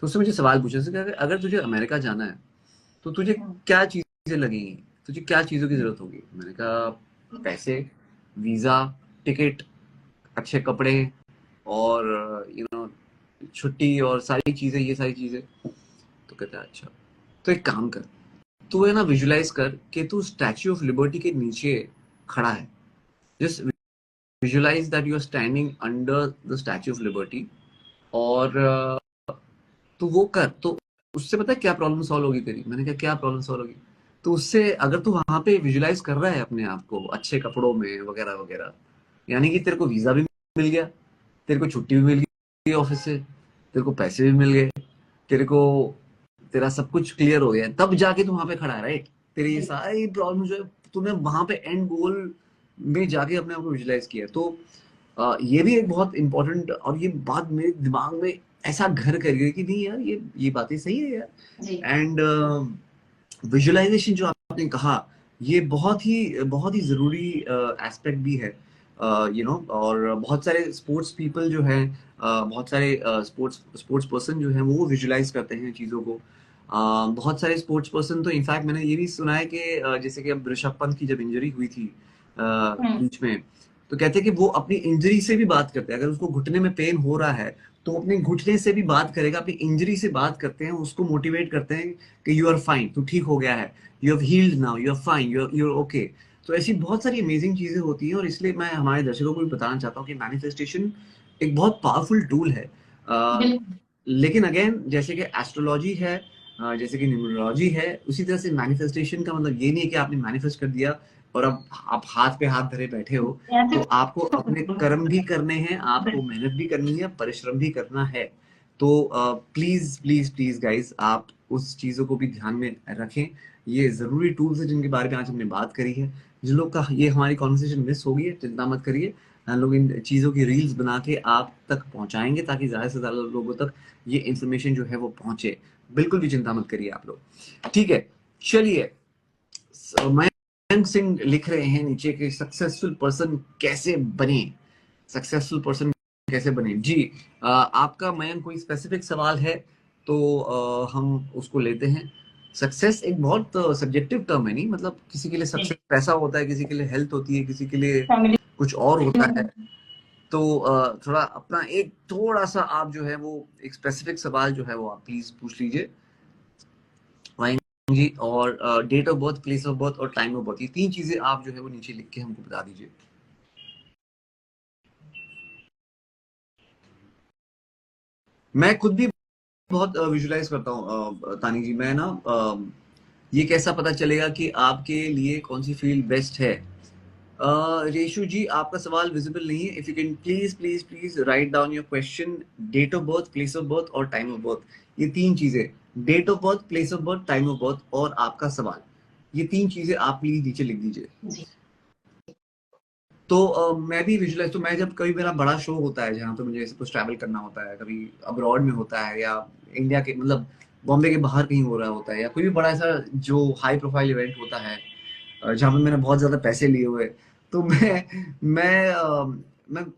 Speaker 1: तो उसने मुझे सवाल पूछा, उसने कहा कि अगर तुझे अमेरिका जाना है तो तुझे क्या चीजें लगेंगी, तुझे क्या चीजों की जरूरत होगी? मैंने कहा पैसे, वीजा, टिकट, अच्छे कपड़े, और छुट्टी, और सारी चीजें, ये सारी चीजें। तो कहता है अच्छा, तो एक काम कर, तू है ना विजुलाइज कर कि तू स्टैच्यू ऑफ लिबर्टी के नीचे खड़ा है। Just visualise that you are standing under the Statue of Liberty, और तू वो कर, तो उससे पता है क्या प्रॉब्लम सॉल्व होगी तेरी? मैंने कहा क्या प्रॉब्लम सॉल्व होगी? तो उससे, अगर तू वहां पे विजुलाइज कर रहा है अपने आप को अच्छे कपड़ों में वगैरह वगैरह, यानी कि तेरे को वीजा भी मिल गया, तेरे को छुट्टी भी मिल ऑफिस से, तेरे को पैसे भी मिल गए, तेरे को तेरा सब कुछ क्लियर हो गया, तब जाके तू वहां पे खड़ा है, राइट? तेरी ये सारी प्रॉब्लम जो है तूने वहां पे एंड गोल में जाके अपने आप को विजुलाइज किया। तो ये भी एक बहुत इंपॉर्टेंट, और ये बात मेरे दिमाग में ऐसा घर कर गई कि नहीं यार, ये बातें सही है यार। एंड विजुअलाइजेशन जो आपने कहा, ये बहुत ही जरूरी एस्पेक्ट भी है, और बहुत सारे स्पोर्ट्स पीपल जो है, बहुत सारे स्पोर्ट्स पर्सन जो है वो विजुअलाइज करते हैं चीज़ों को। बहुत सारे स्पोर्ट्स पर्सन तो इनफैक्ट मैंने ये भी सुना है कि जैसे कि अब ऋषभ पंत की जब इंजरी हुई थी बीच में, तो कहते हैं कि वो अपनी इंजरी से भी बात करते हैं। अगर उसको घुटने में पेन हो रहा है तो अपने घुटने से भी बात करेगा, अपनी इंजरी से बात करते हैं, उसको मोटिवेट करते हैं कि यू आर फाइन, तू ठीक हो गया है, you have healed now, you are fine, you are okay. तो ऐसी बहुत सारी अमेजिंग चीजें होती हैं, और इसलिए मैं हमारे दर्शकों को भी बताना चाहता हूँ कि मैनिफेस्टेशन एक बहुत पावरफुल टूल है। लेकिन अगेन, जैसे कि एस्ट्रोलॉजी है, जैसे कि न्यूमरोलॉजी है, उसी तरह से मैनिफेस्टेशन का मतलब ये नहीं है कि आपने मैनिफेस्ट कर दिया और अब आप हाथ पे हाथ धरे बैठे हो। तो आपको अपने कर्म भी करने हैं, आपको मेहनत भी करनी है, परिश्रम भी करना है। तो प्लीज प्लीज प्लीज गाइज, आप उस चीजों को भी ध्यान में रखें। ये जरूरी टूल्स है जिनके बारे में आज हमने बात करी है। जिन लोग का ये हमारी कॉन्वर्सेशन मिस होगी है, चिंता मत करिए, हम लोग इन चीजों की रील्स बना के आप तक पहुंचाएंगे ताकि ज्यादा से ज्यादा लोगों तक ये इन्फॉर्मेशन जो है वो पहुंचे। बिल्कुल भी चिंता मत करिए आप लोग, ठीक है? चलिए, मयंक सिंह लिख रहे हैं नीचे कि सक्सेसफुल पर्सन कैसे बने, सक्सेसफुल पर्सन कैसे बने। जी, आपका मयंक कोई स्पेसिफिक सवाल है तो हम उसको लेते हैं। सक्सेस एक बहुत सब्जेक्टिव टर्म है, नहीं मतलब किसी के लिए सक्सेस पैसा होता है, किसी के लिए हेल्थ होती है, किसी के लिए कुछ और होता है। तो थोड़ा अपना एक थोड़ा सा आप जो है वो एक स्पेसिफिक सवाल जो है वो आप प्लीज पूछ लीजिए जी। और date of birth, place of birth और टाइम ऑफ बर्थ, ये तीन चीजें आप जो है वो नीचे लिख के हमको बता दीजिए। मैं खुद भी बहुत विजुलाइज करता हूँ तानी जी। मैं ना ये कैसा पता चलेगा कि आपके लिए कौन सी फील्ड बेस्ट है? रेशु जी, आपका सवाल विजिबल नहीं है। If you can please please please write down your question, date of birth, place of birth और टाइम ऑफ बर्थ, ये तीन चीजें, date of birth, place of birth, time of birth और आपका सवाल, ये तीन चीजें आप प्लीज नीचे लिख दीजिए। तो मैं भी विजुलाइज, तो मैं जब कभी मेरा बड़ा शो होता है जहाँ पे मुझे सपोज ट्रैवल करना होता है, कभी अब्रॉड में होता है या इंडिया के मतलब बॉम्बे के बाहर कहीं हो रहा होता है, या कोई भी बड़ा ऐसा जो हाई प्रोफाइल इवेंट होता है जहाँ पे मैंने बहुत ज्यादा पैसे लिए हुए, तो मैं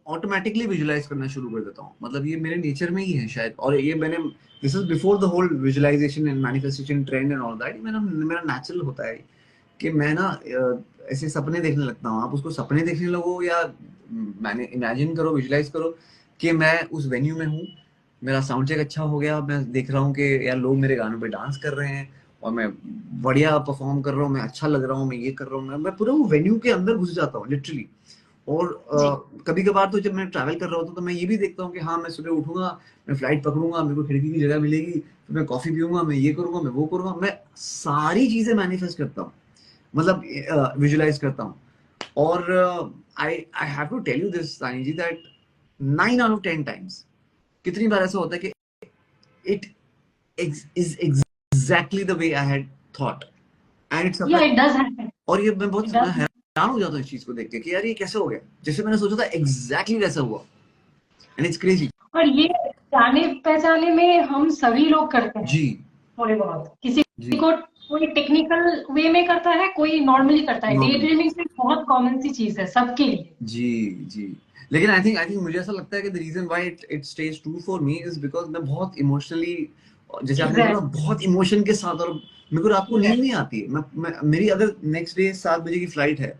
Speaker 1: ऑटोमेटिकली विजुलाइज करना शुरू कर देता हूँ। मतलब ये मेरे नेचर में ही है शायद, और ये मैंने, this is before the whole visualisation and manifestation trend and all that, मेरा नेचुरल होता है कि मैं ना ऐसे सपने देखने लगता हूँ। आप उसको सपने देखने लगो या मैंने इमेजिन करो, विजुलाइज करो कि मैं उस वेन्यू में हूँ, मेरा साउंड चेक अच्छा हो गया, मैं देख रहा हूँ कि यार लोग मेरे गानों पे डांस कर रहे हैं और मैं बढ़िया परफॉर्म कर रहा हूँ, मैं अच्छा लग रहा हूँ, मैं ये कर रहा हूँ, मैं पूरा वो वेन्यू के अंदर घुस जाता हूँ लिटरली। और कभी कभार तो जब मैं ट्रैवल कर रहा होता हूँ तो मैं ये भी देखता हूँ कि हाँ, मैं सुबह उठूंगा, मैं फ्लाइट पकड़ूंगा, मेरे को खिड़की की जगह मिलेगी, फिर मैं कॉफी पीऊंगा, मैं ये करूंगा, मैं वो करूंगा, मैं सारी चीजें मैनिफेस्ट करता हूँ, मतलब विजुलाइज करता हूँ। और I I have to tell you this Saani ji that 9 out of 10 times, कितनी बार ऐसा होता है कि it is exactly the way I had thought and it's और ये मैं बहुत हैरान हो जाता हूँ इस चीज को देख के कि यार ये कैसे हो गया, जैसे मैंने सोचा था एग्जैक्टली वैसा हुआ, एंड इट्स क्रेजी।
Speaker 2: और ये जाने पहचाने में हम सभी लोग करते हैं
Speaker 1: जी,
Speaker 2: थोड़े बहुत, किसी को कोई टेक्निकल वे में करता है, कोई नॉर्मली करता है। डे ड्रीमिंग से बहुत कॉमन सी चीज है सबके लिए।
Speaker 1: जी जी। लेकिन आई थिंक मुझे ऐसा लगता है कि the reason why it stays true for me is because मैं बहुत इमोशनली, जैसे आपने बोला, बहुत इमोशन के साथ, और मेरे को रात को नींद नहीं आती है। मेरी अगर नेक्स्ट डे 7 बजे की फ्लाइट है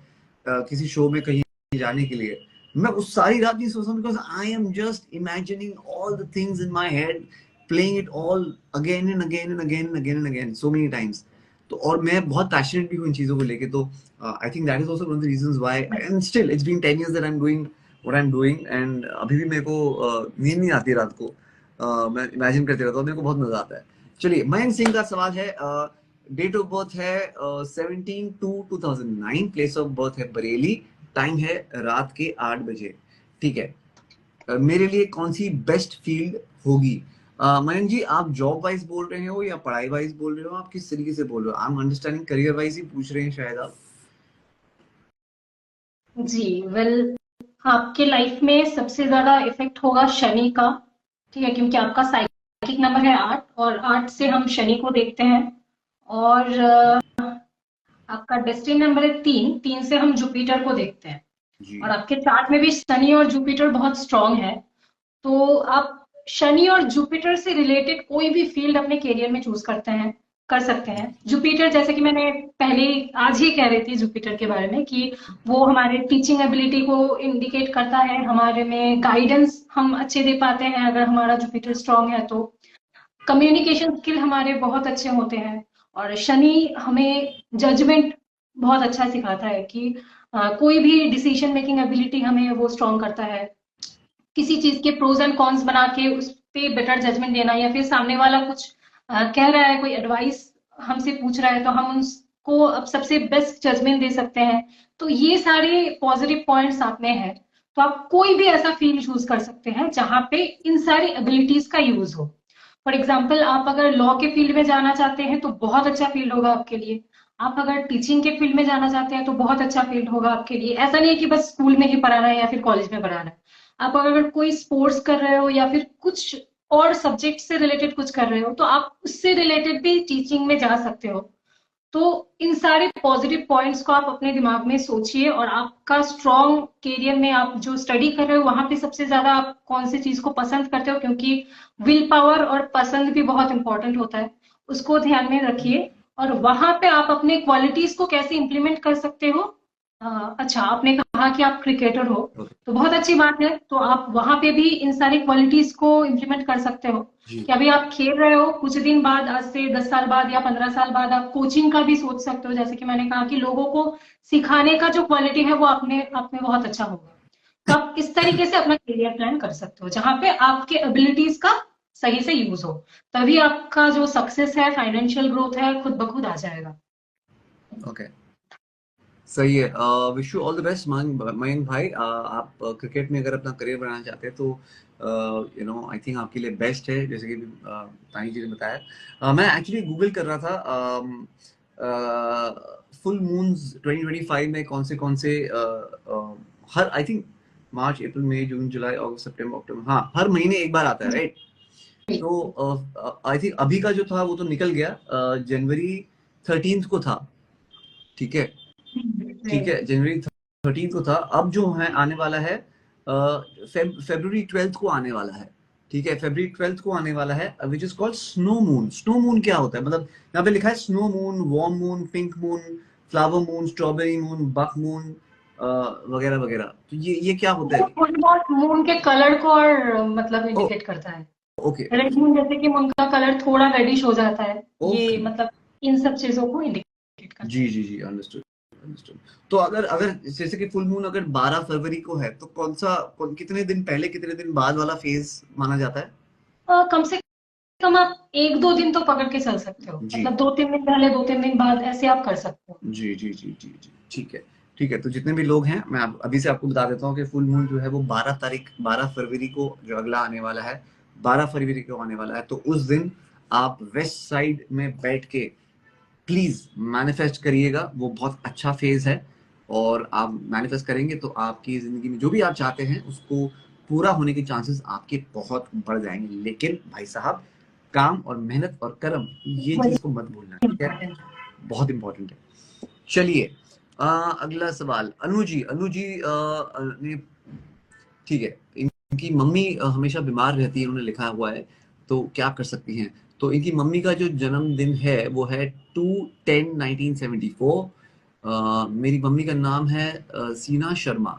Speaker 1: किसी शो में कहीं जाने के लिए, मैं उस सारी रात नहीं सोचता because I am just imagining all the things in my head, playing it all again and again and again and again and again so many times. तो और मैं बहुत पैशनेट भी हूँ इन चीजों को लेके। तो I think that is also one of the reasons why, and still it's been 10 years that I'm doing what I'm doing, एंड अभी भी मेरे को नींद नहीं आती रात को, मैं इमेजिन करते रहता हूँ, मेरे को बहुत मजा आता है। चलिए, मयंक सिंह का सवाल है, डेट ऑफ बर्थ है 17/2/2009, प्लेस ऑफ बर्थ है बरेली, टाइम है रात के 8 बजे, ठीक है? मेरे लिए कौन सी बेस्ट फील्ड होगी? मयंक जी, आप जॉब वाइज बोल रहे हो या पढ़ाई वाइज बोल रहे हो? आप किस तरीके से बोल रहे हो? I am understanding career wise ही पूछ रहे हैं शायद आप।
Speaker 2: जी, वेल, आपके लाइफ में सबसे ज्यादा इफेक्ट होगा शनि का। ठीक है, क्योंकि आपका साइकिक नंबर है 8 और 8 से हम शनि को देखते हैं। और आपका डेस्टिनी नंबर है 3, 3 से हम जुपिटर को देखते हैं।
Speaker 1: जी।
Speaker 2: और आपके चार्ट में भी शनि और जुपिटर बहुत स्ट्रांग है। तो आप शनि और जुपिटर से रिलेटेड कोई भी फील्ड अपने करियर में चूज कर सकते हैं। जुपिटर, जैसे कि मैंने पहले आज ही कह रही थी जुपिटर के बारे में, कि वो हमारे टीचिंग एबिलिटी को इंडिकेट करता है, हमारे में गाइडेंस हम अच्छे दे पाते हैं अगर हमारा जुपिटर स्ट्रांग है तो। कम्युनिकेशन स्किल हमारे बहुत अच्छे होते हैं। और शनि हमें जजमेंट बहुत अच्छा सिखाता है कि कोई भी डिसीजन मेकिंग एबिलिटी हमें वो स्ट्रांग करता है। किसी चीज के प्रोज एंड कॉन्स बना के उस पे बेटर जजमेंट देना, या फिर सामने वाला कुछ कह रहा है, कोई एडवाइस हमसे पूछ रहा है, तो हम उसको अब सबसे बेस्ट जजमेंट दे सकते हैं। तो ये सारे पॉजिटिव पॉइंट्स आप में है। तो आप कोई भी ऐसा फील्ड चूज कर सकते हैं जहां पे इन सारी एबिलिटीज का यूज हो। फॉर एग्जाम्पल, आप अगर लॉ के फील्ड में जाना चाहते हैं तो बहुत अच्छा फील्ड होगा आपके लिए। आप अगर टीचिंग के फील्ड में जाना चाहते हैं तो बहुत अच्छा फील्ड होगा आपके लिए। ऐसा नहीं है कि बस स्कूल में ही पढ़ाना है या फिर कॉलेज में पढ़ाना है। आप अगर कोई स्पोर्ट्स कर रहे हो या फिर कुछ और सब्जेक्ट से रिलेटेड कुछ कर रहे हो, तो आप उससे रिलेटेड भी टीचिंग में जा सकते हो। तो इन सारे पॉजिटिव पॉइंट्स को आप अपने दिमाग में सोचिए, और आपका स्ट्रॉन्ग करियर में आप जो स्टडी कर रहे हो वहां पे सबसे ज्यादा आप कौन सी चीज को पसंद करते हो, क्योंकि विल पावर और पसंद भी बहुत इंपॉर्टेंट होता है। उसको ध्यान में रखिए। और वहां पे आप अपने क्वालिटीज को कैसे इंप्लीमेंट कर सकते हो। अच्छा, आपने कहा कि आप क्रिकेटर हो,
Speaker 1: ओके।
Speaker 2: तो बहुत अच्छी बात है। तो आप वहां पे भी इन सारी क्वालिटीज को इम्प्लीमेंट कर सकते हो।
Speaker 1: जी।
Speaker 2: कि अभी आप खेल रहे हो, कुछ दिन बाद, आज से 10 साल बाद या 15 साल बाद आप कोचिंग का भी सोच सकते हो। जैसे कि मैंने कहा कि लोगों को सिखाने का जो क्वालिटी है वो अपने आप में बहुत अच्छा होगा। तो आप इस तरीके से अपना करियर प्लान कर सकते हो जहां पे आपके एबिलिटीज का सही से यूज हो। तभी आपका जो सक्सेस है, फाइनेंशियल ग्रोथ है, खुद ब खुद आ जाएगा।
Speaker 1: ओके। सही है। Wish you all the best Mayank भाई। आप क्रिकेट में अगर अपना करियर बनाना चाहते हैं तो यू नो आई थिंक आपके लिए बेस्ट है, जैसे कि तानी जी ने बताया। मैं एक्चुअली गूगल कर रहा था फुल मून्स 2025 में कौन से हर आई थिंक मार्च अप्रैल मई जून जुलाई अगस्त सितंबर अक्टूबर, हाँ हर महीने एक बार आता है, राइट? तो आई थिंक अभी का जो था वो तो निकल गया, जनवरी 13 को था। ठीक है। ठीक है, जनवरी 13 को था। अब जो है आने वाला है फेब्रुवरी 12 को आने वाला है। ठीक है, फेब्रुवरी 12 को आने वाला है, which is called snow moon. Snow moon क्या होता है? मतलब यहाँ पे लिखा है snow moon, warm moon, pink moon, flower moon, strawberry moon, buck moon वगैरह वगैरह। तो ये क्या होता
Speaker 2: वो
Speaker 1: है?
Speaker 2: थोड़ी बहुत मून के कलर को और मतलब
Speaker 1: ओ,
Speaker 2: इंडिकेट करता है।
Speaker 1: ओके
Speaker 2: रेड मून, जैसे कि मून का कलर थोड़ा रेडिश हो जाता है, ये
Speaker 1: ओके।
Speaker 2: मतलब इन सब चीजों को इंडिकेट करता
Speaker 1: जी
Speaker 2: है।
Speaker 1: जी जी, अंडरस्टूड अंडरस्टूड। तो अगर अगर जैसे कि फुल मून अगर 12 फरवरी को है तो कितने दिन पहले कितने दिन बाद वाला फेज माना जाता है?
Speaker 2: कम से कम आप 1-2 दिन तो पकड़ के चल सकते हो,
Speaker 1: जी
Speaker 2: मतलब 2-3 दिन पहले, 2-3 दिन बाद, ऐसे आप कर सकते हो।
Speaker 1: जी जी जी जी जी, ठीक है। ठीक है, तो जितने भी लोग हैं मैं अभी से आपको बता देता हूँ कि फुल मून जो है वो 12 फरवरी को जो अगला आने वाला है, 12 फरवरी को आने वाला है। तो उस दिन आप वेस्ट साइड में बैठ के प्लीज मैनिफेस्ट करिएगा, वो बहुत अच्छा फेज है। और आप मैनिफेस्ट करेंगे तो आपकी जिंदगी में जो भी आप चाहते हैं उसको पूरा होने के चांसेस आपके बहुत बढ़ जाएंगे। लेकिन भाई साहब, काम और मेहनत और कर्म, ये
Speaker 2: वही
Speaker 1: चीज को मत भूलना, ठीक है?
Speaker 2: इम्पोर्टेंट है।
Speaker 1: बहुत इंपॉर्टेंट है। चलिए, अगला सवाल अनु जी ने, ठीक है, इनकी मम्मी हमेशा बीमार रहती है, उन्होंने लिखा हुआ है, तो क्या कर सकती हैं? तो इनकी मम्मी का जो जन्मदिन है वो है 2/10/1974। मेरी मम्मी का नाम है सीना शर्मा।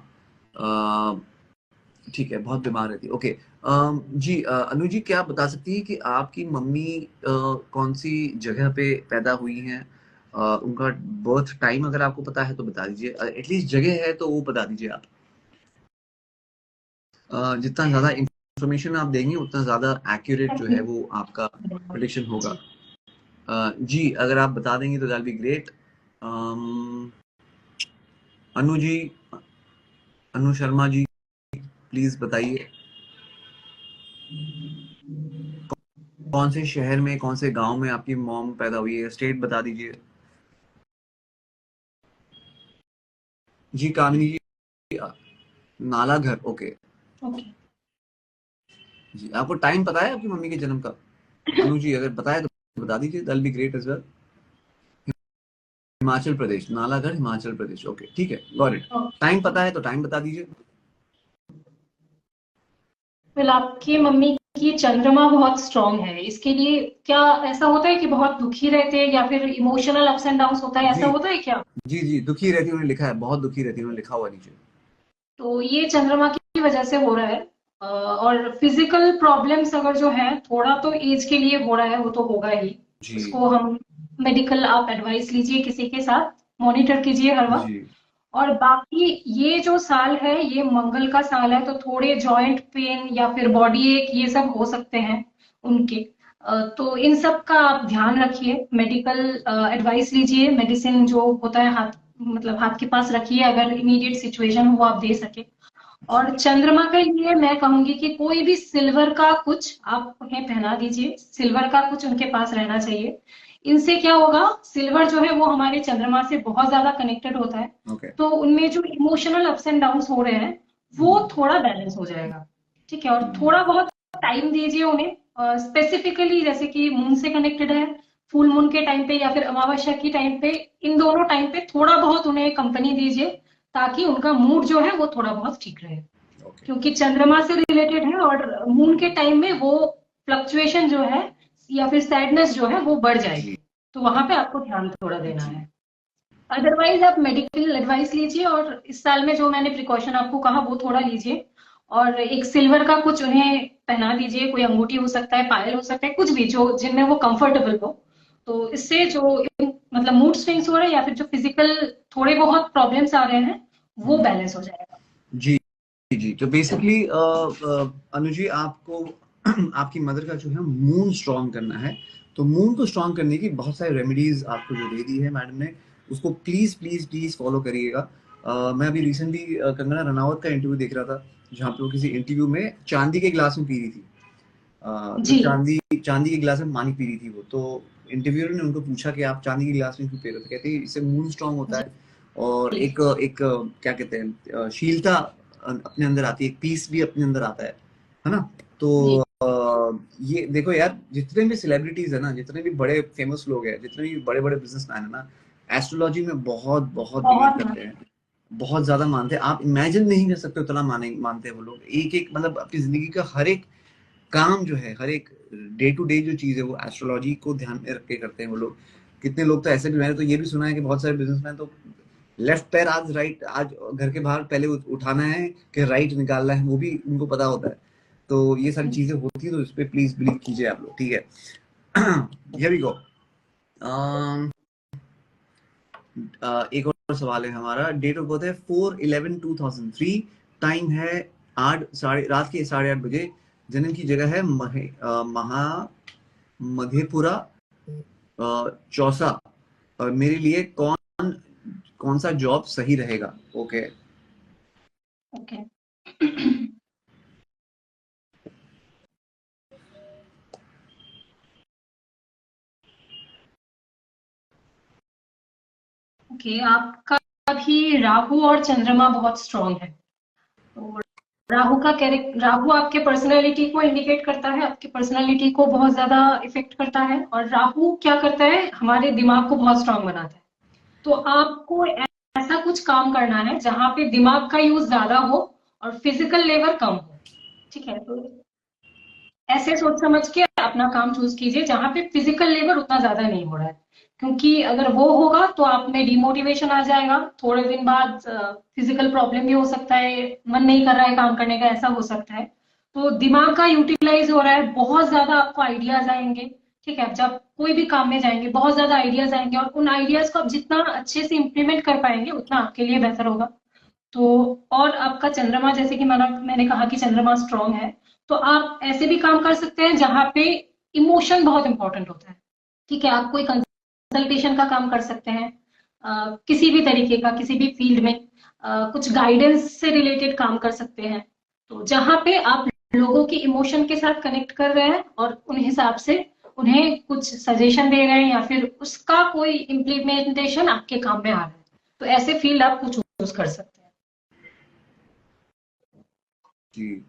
Speaker 1: ठीक है, बहुत बीमार रहती है। ओके। जी, अनु जी क्या आप बता सकती हैं कि आपकी मम्मी कौन सी जगह पे पैदा हुई हैं? उनका बर्थ टाइम अगर आपको पता है तो बता दीजिए, एटलीस्ट जगह है तो वो बता दीजिए आप। जितना ज़्यादा इंफॉर्मेशन आप देंगे उतना ज़्यादा एक्यूरेट जो है वो आपका प्रेडिक्शन होगा।
Speaker 2: जी,
Speaker 1: जी, अगर आप बता देंगे तो that be great. Anu ji, Anu Sharma ji, please बताइए। कौन से शहर में, कौन से गांव में आपकी मॉम पैदा हुई है? स्टेट बता दीजिए। जी कामिनी जी, नालाघर, ओके।
Speaker 2: ओके।
Speaker 1: जी, आपको टाइम पता है आपकी मम्मी के जन्म का? अनु जी अगर पता है तो बता दीजिए, that be great as well. Himachal Pradesh, Nalagarh Himachal Pradesh, okay ठीक है, गॉट इट। टाइम पता है तो टाइम बता दीजिए।
Speaker 2: फिर आपकी मम्मी की चंद्रमा बहुत स्ट्रांग है, इसके लिए क्या ऐसा होता है कि बहुत दुखी रहते हैं या फिर इमोशनल अप्स एंड डाउन्स होता है, ऐसा
Speaker 1: जी
Speaker 2: होता है क्या?
Speaker 1: जी जी, दुखी रहती है, उन्होंने लिखा है, बहुत दुखी रहती है, उन्होंने लिखा हुआ नीचे।
Speaker 2: तो ये चंद्रमा की वजह से हो रहा है। और फिजिकल प्रॉब्लम्स अगर जो है थोड़ा तो एज के लिए हो रहा है, वो तो होगा ही।
Speaker 1: जी
Speaker 2: उसको हम मेडिकल आप एडवाइस लीजिए, किसी के साथ मॉनिटर कीजिए हर वक्त।
Speaker 1: जी
Speaker 2: और बाकी ये जो साल है ये मंगल का साल है, तो थोड़े जॉइंट पेन या फिर बॉडी एक ये सब हो सकते हैं उनके। तो इन सब का आप ध्यान रखिए, मेडिकल एडवाइस लीजिए, मेडिसिन जो होता है हाथ मतलब हाथ के पास रखिए, अगर इमीडिएट सिचुएशन हो आप दे सके। और चंद्रमा के लिए मैं कहूंगी कि कोई भी सिल्वर का कुछ आप उन्हें पहना दीजिए, सिल्वर का कुछ उनके पास रहना चाहिए। इनसे क्या होगा, सिल्वर जो है वो हमारे चंद्रमा से बहुत ज्यादा कनेक्टेड होता है।
Speaker 1: ओके।
Speaker 2: तो उनमें जो इमोशनल अप्स एंड डाउन्स हो रहे हैं वो थोड़ा बैलेंस हो जाएगा। ठीक है, और थोड़ा बहुत टाइम दीजिए उन्हें, स्पेसिफिकली जैसे कि मून से कनेक्टेड है, फुल मून के टाइम पे या फिर अमावस्या की टाइम पे, इन दोनों टाइम पे थोड़ा बहुत उन्हें कंपनी दीजिए, ताकि उनका मूड जो है वो थोड़ा बहुत ठीक रहे।
Speaker 1: ओके।
Speaker 2: क्योंकि चंद्रमा से रिलेटेड है और मून के टाइम में वो फ्लक्चुएशन जो है या फिर सैडनेस जो है वो बढ़
Speaker 1: जी
Speaker 2: जाएगी। तो वहां पे आपको ध्यान थोड़ा देना
Speaker 1: जी
Speaker 2: है। अदरवाइज आप मेडिकल एडवाइस लीजिए, और इस साल में जो मैंने प्रिकॉशन आपको कहा वो थोड़ा लीजिए। और एक सिल्वर का कुछ उन्हें पहना दीजिए, कोई अंगूठी हो सकता है, पायल हो सकता है, कुछ भी जो जिनमें वो कंफर्टेबल हो। तो इससे जो मतलब मूड स्विंग्स हो रहे हैं या फिर जो फिजिकल थोड़े बहुत प्रॉब्लम्स आ रहे हैं वो बैलेंस हो जाएगा।
Speaker 1: जी जी। तो बेसिकली अनु जी, आपको आपकी मदर का जो है मून स्ट्रांग करना है। तो मून को स्ट्रांग करने की बहुत सारी रेमेडीज आपको जो दे दी है मैडम ने, उसको प्लीज प्लीज प्लीज फॉलो करिएगा। मैं अभी रिसेंटली कंगना रनावत का इंटरव्यू देख रहा था, जहाँ पे वो किसी इंटरव्यू में चांदी के गिलास में पी रही थी। तो
Speaker 2: जी
Speaker 1: चांदी चांदी के गिलास में पानी पी रही थी वो। तो इंटरव्यूअर ने उनको पूछा कि आप चांदी के गिलास में क्यों पी रहे हो? तो कहते हैं इससे मून स्ट्रांग होता
Speaker 2: जी
Speaker 1: है, और एक एक क्या कहते हैं, शीलता अपने अंदर आती है, एक पीस भी अपने अंदर आता है ना? तो
Speaker 2: जी
Speaker 1: ये देखो यार, जितने भी सेलिब्रिटीज है ना, जितने भी बड़े फेमस लोग हैं, जितने भी बड़े बड़े बिजनेसमैन है ना, एस्ट्रोलॉजी में बहुत बहुत बिलीव
Speaker 2: बहुत
Speaker 1: करते हैं, बहुत ज्यादा मानते हैं। आप इमेजिन नहीं कर सकते उतना मानते हैं वो लोग। एक एक मतलब अपनी जिंदगी का हर एक काम जो है, हर एक डे टू डे जो चीज है, वो एस्ट्रोलॉजी को ध्यान में रख के करते हैं वो लोग। कितने लोग तो ऐसे भी, मैंने तो ये भी सुना है कि बहुत सारे बिजनेसमैन तो लेफ्ट पैर आज राइट, आज घर के बाहर पहले उठाना है कि राइट निकालना है, वो भी उनको पता होता है। तो ये सारी चीजें होती है, तो इस पे प्लीज बिलीव कीजिए आप लोग, ठीक है? Here we go. एक और सवाल है हमारा। डेट ऑफ बर्थ है 4/11/2003। टाइम है रात के 8:30 बजे। जन्म की जगह है महा मधेपुरा, चौसा। और मेरे लिए कौन कौन सा जॉब सही रहेगा? ओके।
Speaker 2: ओके। ओके, आपका भी राहु और चंद्रमा बहुत स्ट्रांग है। तो राहु आपके पर्सनैलिटी को इंडिकेट करता है, आपकी पर्सनैलिटी को बहुत ज्यादा इफेक्ट करता है। और राहु क्या करता है, हमारे दिमाग को बहुत स्ट्रांग बनाता है। तो आपको ऐसा कुछ काम करना है जहां पे दिमाग का यूज ज्यादा हो और फिजिकल लेबर कम हो। ठीक है, तो ऐसे सोच समझ के अपना काम चूज कीजिए जहां पे फिजिकल लेबर उतना ज्यादा नहीं हो रहा है। क्योंकि अगर वो होगा तो आप में डिमोटिवेशन आ जाएगा, थोड़े दिन बाद फिजिकल प्रॉब्लम भी हो सकता है, मन नहीं कर रहा है काम करने का, ऐसा हो सकता है। तो दिमाग का यूटिलाइज हो रहा है, बहुत ज्यादा आपको आइडियाज आएंगे। ठीक है, जब कोई भी काम में जाएंगे बहुत ज्यादा आइडियाज आएंगे, और उन आइडियाज को आप जितना अच्छे से इंप्लीमेंट कर पाएंगे उतना आपके लिए बेहतर होगा। तो और आपका चंद्रमा, जैसे कि मैंने कहा कि चंद्रमा स्ट्रांग है, तो आप ऐसे भी काम कर सकते हैं जहां पे इमोशन बहुत इंपॉर्टेंट होता है। ठीक है, आप कोई कंसल्टेशन का काम कर सकते हैं, किसी भी तरीके का, किसी भी फील्ड में, कुछ गाइडेंस से रिलेटेड काम कर सकते हैं। तो जहां पे आप लोगों के इमोशन के साथ कनेक्ट कर रहे हैं और उन हिसाब से उन्हें कुछ सजेशन दे रहे हैं या फिर उसका कोई इम्प्लीमेंटेशन आपके काम में आ रहा है, तो ऐसे फील्ड आप कुछ चूज कर सकते हैं।
Speaker 1: जी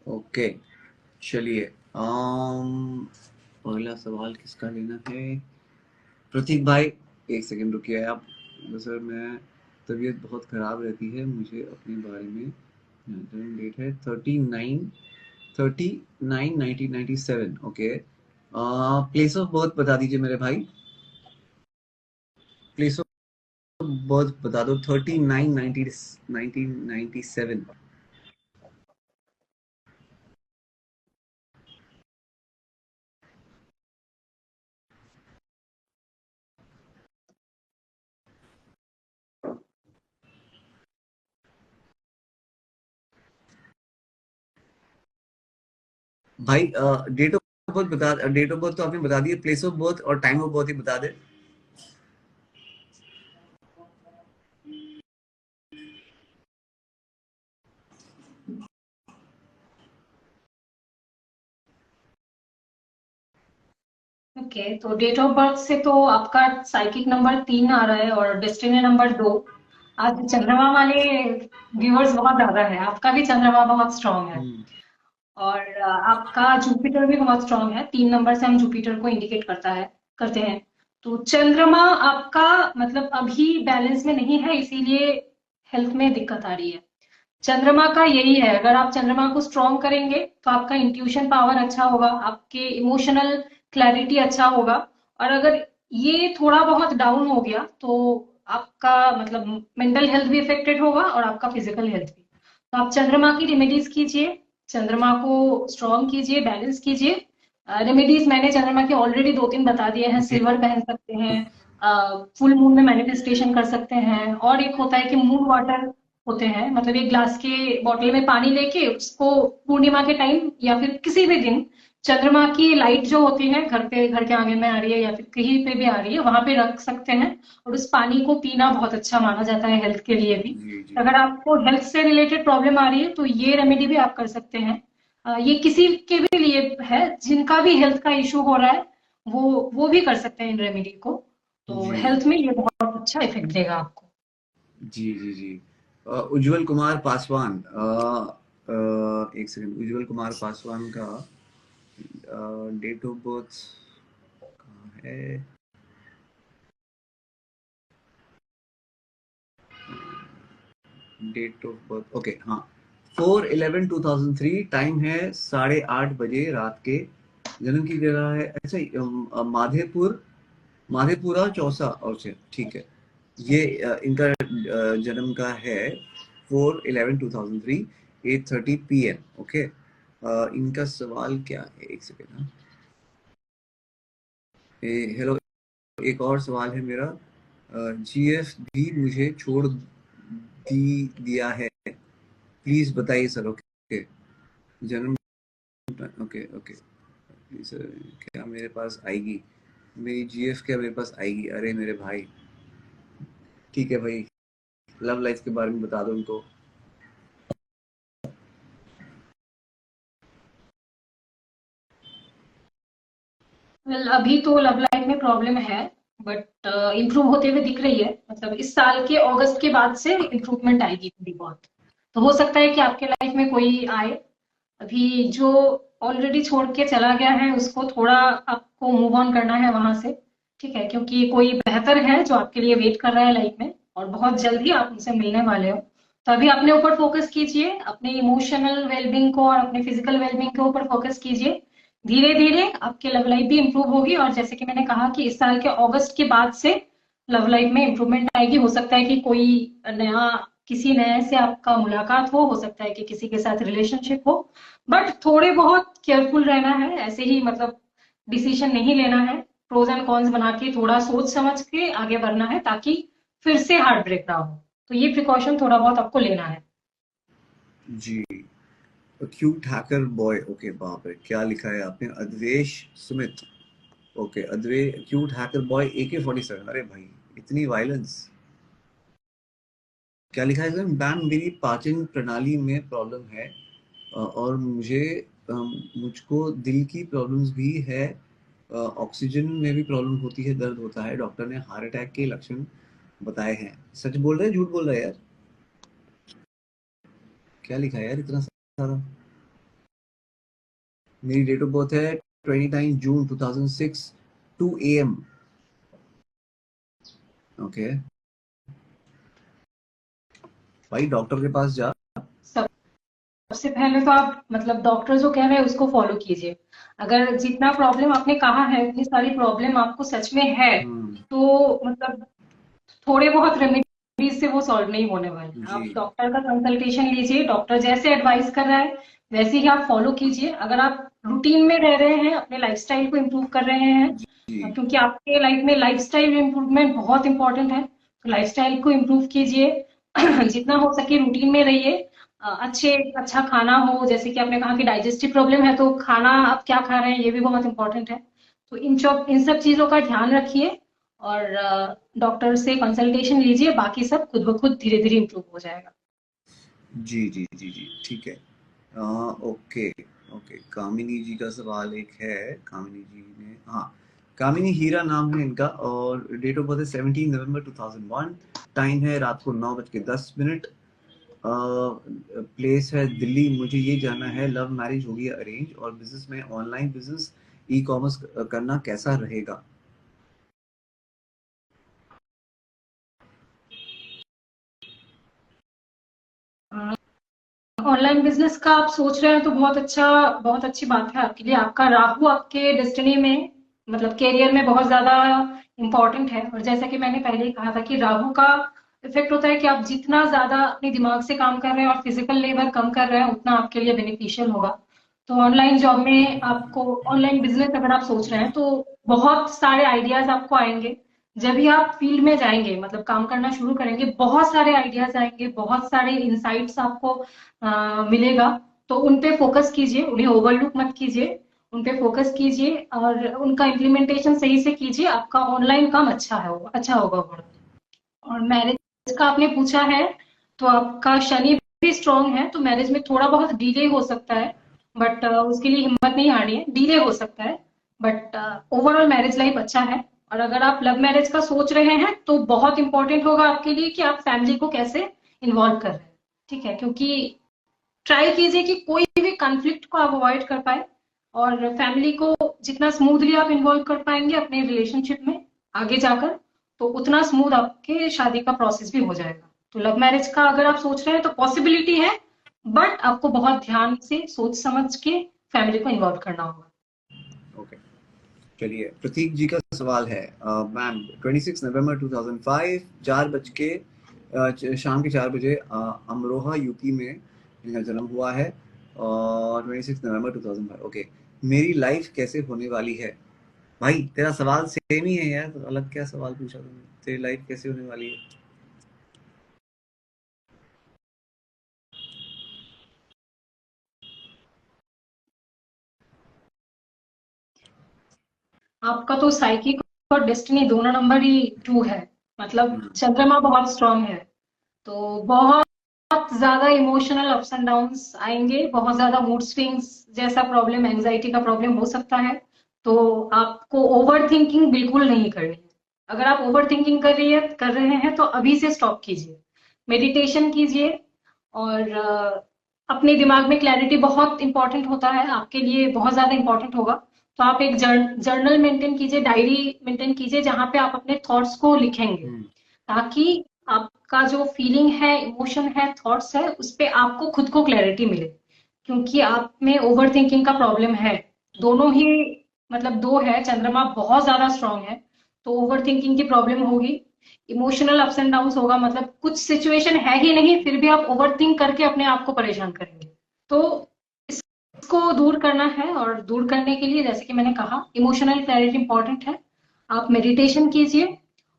Speaker 1: ओके, चलिए पहला सवाल किसका लेना है? प्रतीक भाई, एक सेकंड रुकिए आप। सर मैं, तबीयत बहुत खराब रहती है, मुझे अपने बारे में, जन्म डेट है 39/19/1997। ओके, प्लेस ऑफ बर्थ बता दीजिए मेरे भाई, प्लेस ऑफ बर्थ बता दो। 39/19/1997। भाई डेट ऑफ बर्थ बता, डेट ऑफ बर्थ तो आपने बता दी, प्लेस ऑफ बर्थ और टाइम ऑफ बर्थ ही बता दे।
Speaker 2: ओके, तो डेट ऑफ बर्थ से तो आपका साइकिक नंबर 3 आ रहा है और डेस्टिनी नंबर 2। आज चंद्रमा वाले व्यूअर्स बहुत ज्यादा है, आपका भी चंद्रमा बहुत स्ट्रांग है
Speaker 1: हम्म,
Speaker 2: और आपका जुपिटर भी बहुत स्ट्रांग है। 3 नंबर से हम जुपिटर को इंडिकेट करते हैं। तो चंद्रमा आपका मतलब अभी बैलेंस में नहीं है, इसीलिए हेल्थ में दिक्कत आ रही है। चंद्रमा का यही है, अगर आप चंद्रमा को स्ट्रॉन्ग करेंगे तो आपका इंट्यूशन पावर अच्छा होगा, आपके इमोशनल क्लैरिटी अच्छा होगा। और अगर ये थोड़ा बहुत डाउन हो गया तो आपका मतलब मेंटल हेल्थ भी इफेक्टेड होगा और आपका फिजिकल हेल्थ भी। तो आप चंद्रमा की रेमेडीज कीजिए, चंद्रमा को स्ट्रॉन्ग कीजिए, बैलेंस कीजिए। रेमेडीज मैंने चंद्रमा के ऑलरेडी 2-3 बता दिए हैं।
Speaker 1: जी
Speaker 2: सिल्वर पहन सकते हैं, फुल मून में मैनिफेस्टेशन कर सकते हैं, और एक होता है कि मून वाटर होते हैं, मतलब एक ग्लास के बॉटल में पानी लेके उसको पूर्णिमा के टाइम या फिर किसी भी दिन चंद्रमा की लाइट जो होती है घर पे, घर के आंगन में आ रही है या फिर कहीं पे भी आ रही है, वहां पे रख सकते हैं। और उस पानी को पीना बहुत अच्छा माना जाता है हेल्थ के लिए भी।
Speaker 1: जी जी।
Speaker 2: अगर आपको हेल्थ से रिलेटेड प्रॉब्लम आ रही है तो ये रेमेडी भी आप कर सकते हैं। ये किसी के भी लिए है, जिनका भी हेल्थ का इशू हो रहा है वो भी कर सकते हैं इन रेमेडी को। तो
Speaker 1: जी
Speaker 2: हेल्थ में ये बहुत अच्छा इफेक्ट देगा आपको।
Speaker 1: जी जी जी। उज्जवल कुमार पासवान, एक सेकंड, उज्जवल कुमार पासवान का डेट ऑफ बर्थ कहाँ है? डेट ऑफ बर्थ, ओके हाँ, 4/11/2003, टाइम है 8:30 बजे रात के। जन्म की जगह है, अच्छा माधेपुर, माधेपुरा चौसा, अच्छा ठीक है। ये इनका जन्म का है 4/11/2003, 8:30 PM। ओके, इनका सवाल क्या है, एक सेकेंड हाँ। हेलो, एक और सवाल है मेरा। जीएफ भी मुझे छोड़ दिया है, प्लीज बताइए सर। ओके, जन्म, ओके ओके, प्लीज सर, क्या मेरे पास आएगी मेरी जीएफ, क्या मेरे पास आएगी? अरे मेरे भाई, ठीक है भाई, लव लाइफ के बारे में बता दो उनको।
Speaker 2: वेल अभी तो लव लाइफ में प्रॉब्लम है, बट इम्प्रूव होते हुए दिख रही है, मतलब इस साल के अगस्त के बाद से इम्प्रूवमेंट आएगी थोड़ी बहुत। तो हो सकता है कि आपके लाइफ में कोई आए। अभी जो ऑलरेडी छोड़ के चला गया है उसको थोड़ा आपको मूव ऑन करना है वहां से, ठीक है, क्योंकि कोई बेहतर है जो आपके लिए वेट कर रहा है लाइफ में और बहुत जल्द ही आप उनसे मिलने वाले हो। तो अभी अपने ऊपर फोकस कीजिए, अपने इमोशनल वेलबींग को और अपने फिजिकल वेलबींग के ऊपर फोकस कीजिए। धीरे धीरे आपकी लव लाइफ भी इंप्रूव होगी और जैसे कि मैंने कहा कि इस साल के अगस्त के बाद से लव लाइफ में इंप्रूवमेंट आएगी। हो सकता है कि कोई नया, किसी नए से आपका मुलाकात हो सकता है कि किसी के साथ रिलेशनशिप हो, बट थोड़े बहुत केयरफुल रहना है, ऐसे ही मतलब डिसीजन नहीं लेना है। प्रोज एंड कॉन्स बना के थोड़ा सोच समझ के आगे बढ़ना है ताकि फिर से हार्ट ब्रेक ना हो। तो ये प्रिकॉशन थोड़ा बहुत आपको लेना है।
Speaker 1: जी, क्यूट हैकर बॉय, ओके बाप रे क्या लिखा है आपने, अद्वेश सुमित। ओके, अद्वे क्यूट हैकर बॉय AK-47, अरे भाई इतनी वायलेंस। क्या लिखा है इसमें? मैम मेरी पाचन प्रणाली में प्रॉब्लम है, और मुझको दिल की प्रॉब्लम्स भी है, ऑक्सीजन में भी प्रॉब्लम होती है, दर्द होता है, डॉक्टर ने हार्ट अटैक के लक्षण बताए हैं। सच बोल रहे हैं झूठ बोल रहे हैं यार? क्या लिखा है यार इतना सारा? मेरी डेट ऑफ बर्थ है 29 जून 2006, 2 AM। ओके भाई, डॉक्टर के पास जा।
Speaker 2: सबसे पहले तो आप मतलब डॉक्टर जो कह रहे हैं उसको फॉलो कीजिए। अगर जितना प्रॉब्लम आपने कहा है उतनी सारी प्रॉब्लम आपको सच में है,
Speaker 1: हम्म।
Speaker 2: तो मतलब थोड़े बहुत रेमेडीज से वो सॉल्व नहीं होने वाले हैं।
Speaker 1: जी
Speaker 2: आप डॉक्टर का कंसल्टेशन लीजिए, डॉक्टर जैसे एडवाइस कर रहा है वैसे ही आप फॉलो कीजिए। अगर आप रूटीन में रह रहे हैं, अपने लाइफस्टाइल को इम्प्रूव कर रहे हैं,
Speaker 1: जी।
Speaker 2: क्योंकि आपके लाइफ में लाइफस्टाइल इम्प्रूवमेंट बहुत इंपॉर्टेंट है, तो लाइफस्टाइल को इम्प्रूव कीजिए। जितना हो सके रूटीन में रहिए। अच्छा खाना हो, जैसे कि आपने कहा कि डाइजेस्टिव प्रॉब्लम है, तो खाना आप क्या खा रहे हैं ये भी बहुत इंपॉर्टेंट है। तो इन सब चीजों का ध्यान रखिए और डॉक्टर से कंसल्टेशन लीजिए, बाकी सब खुद ब खुद धीरे धीरे इम्प्रूव हो जाएगा।
Speaker 1: जी जी जी जी, ठीक है। ओके ओके, कामिनी जी का सवाल एक है। कामिनी जी ने, हाँ, कामिनी हीरा नाम है इनका, और डेट ऑफ बर्थ है 17 नवंबर 2001। टाइम है रात को 9:10। प्लेस है दिल्ली। मुझे ये जानना है, लव मैरिज होगी या अरेंज, और बिजनेस में ऑनलाइन बिजनेस ई कॉमर्स करना कैसा रहेगा?
Speaker 2: ऑनलाइन बिजनेस का आप सोच रहे हैं तो बहुत अच्छी बात है आपके लिए। आपका राहु आपके डेस्टिनी में मतलब कैरियर में बहुत ज्यादा इंपॉर्टेंट है। और जैसा कि मैंने पहले ही कहा था कि राहु का इफेक्ट होता है कि आप जितना ज्यादा अपने दिमाग से काम कर रहे हैं और फिजिकल लेबर कम कर रहे हैं उतना आपके लिए बेनिफिशियल होगा। तो ऑनलाइन जॉब में आपको, ऑनलाइन बिजनेस अगर आप सोच रहे हैं तो बहुत सारे आइडियाज आपको आएंगे। जब भी आप फील्ड में जाएंगे, मतलब काम करना शुरू करेंगे, बहुत सारे आइडियाज आएंगे, बहुत सारे इंसाइट्स आपको मिलेगा। तो उन पे फोकस कीजिए, उन्हें ओवरलुक मत कीजिए, उन पे फोकस कीजिए और उनका इम्प्लीमेंटेशन सही से कीजिए। आपका ऑनलाइन काम अच्छा होगा। और मैरिज का आपने पूछा है, तो आपका शनि भी स्ट्रांग है, तो मैरिज में थोड़ा बहुत डिले हो सकता है, बट उसके लिए हिम्मत नहीं हारनी है। डिले हो सकता है, बट ओवरऑल मैरिज लाइफ अच्छा है। और अगर आप लव मैरिज का सोच रहे हैं तो बहुत इंपॉर्टेंट होगा आपके लिए कि आप फैमिली को कैसे इन्वॉल्व कर रहे हैं। ठीक है, क्योंकि ट्राई कीजिए कि कोई भी कॉन्फ्लिक्ट को आप अवॉइड कर पाए, और फैमिली को जितना स्मूथली आप इन्वॉल्व कर पाएंगे अपने रिलेशनशिप में आगे जाकर, तो उतना स्मूथ आपके शादी का प्रोसेस भी हो जाएगा। तो लव मैरिज का अगर आप सोच रहे हैं तो पॉसिबिलिटी है, बट आपको बहुत ध्यान से सोच समझ के फैमिली को इन्वॉल्व करना होगा।
Speaker 1: ओके, चलिए, प्रतीक जी का सवाल है। मैम, 26 नवंबर 2005, 4 बज के शाम के 4 बजे, अमरोहा यूपी में इनका जन्म हुआ है, और 26 नवंबर 2005। ओके, मेरी लाइफ कैसे होने वाली है? भाई तेरा सवाल सेम ही है यार, तो अलग क्या सवाल पूछा तुमने? तेरी लाइफ कैसे होने वाली है?
Speaker 2: आपका तो साइकिक और डेस्टिनी दोनों नंबर ही 2 है, मतलब
Speaker 1: हम्म।
Speaker 2: चंद्रमा बहुत स्ट्रांग है। तो बहुत ज्यादा इमोशनल अप्स एंड डाउन्स आएंगे, बहुत ज्यादा मूड स्विंग्स जैसा प्रॉब्लम, एंजाइटी का प्रॉब्लम हो सकता है। तो आपको ओवर थिंकिंग बिल्कुल नहीं करनी है। अगर आप ओवर थिंकिंग कर रहे हैं तो अभी से स्टॉप कीजिए, मेडिटेशन कीजिए। और अपने दिमाग में क्लैरिटी बहुत इंपॉर्टेंट होता है, आपके लिए बहुत ज्यादा इंपॉर्टेंट होगा। तो आप एक जर्नल मेंटेन कीजिए, डायरी मेंटेन कीजिए, जहां पे आप अपने थॉट्स को लिखेंगे,
Speaker 1: हम्म।
Speaker 2: ताकि आपका जो फीलिंग है, इमोशन है, थॉट्स है, उस पे आपको खुद को क्लैरिटी मिले। क्योंकि आप में ओवर थिंकिंग का प्रॉब्लम है, दोनों ही, मतलब दो है, चंद्रमा बहुत ज्यादा स्ट्रांग है, तो ओवर थिंकिंग की प्रॉब्लम होगी। इमोशनल अप्स एंड डाउन्स होगा, मतलब कुछ सिचुएशन है ही नहीं फिर भी आप ओवर थिंक करके अपने आप को परेशान करेंगे। तो इसको दूर करना है, और दूर करने के लिए जैसे कि मैंने कहा, इमोशनल क्लैरिटी इंपॉर्टेंट है। आप मेडिटेशन कीजिए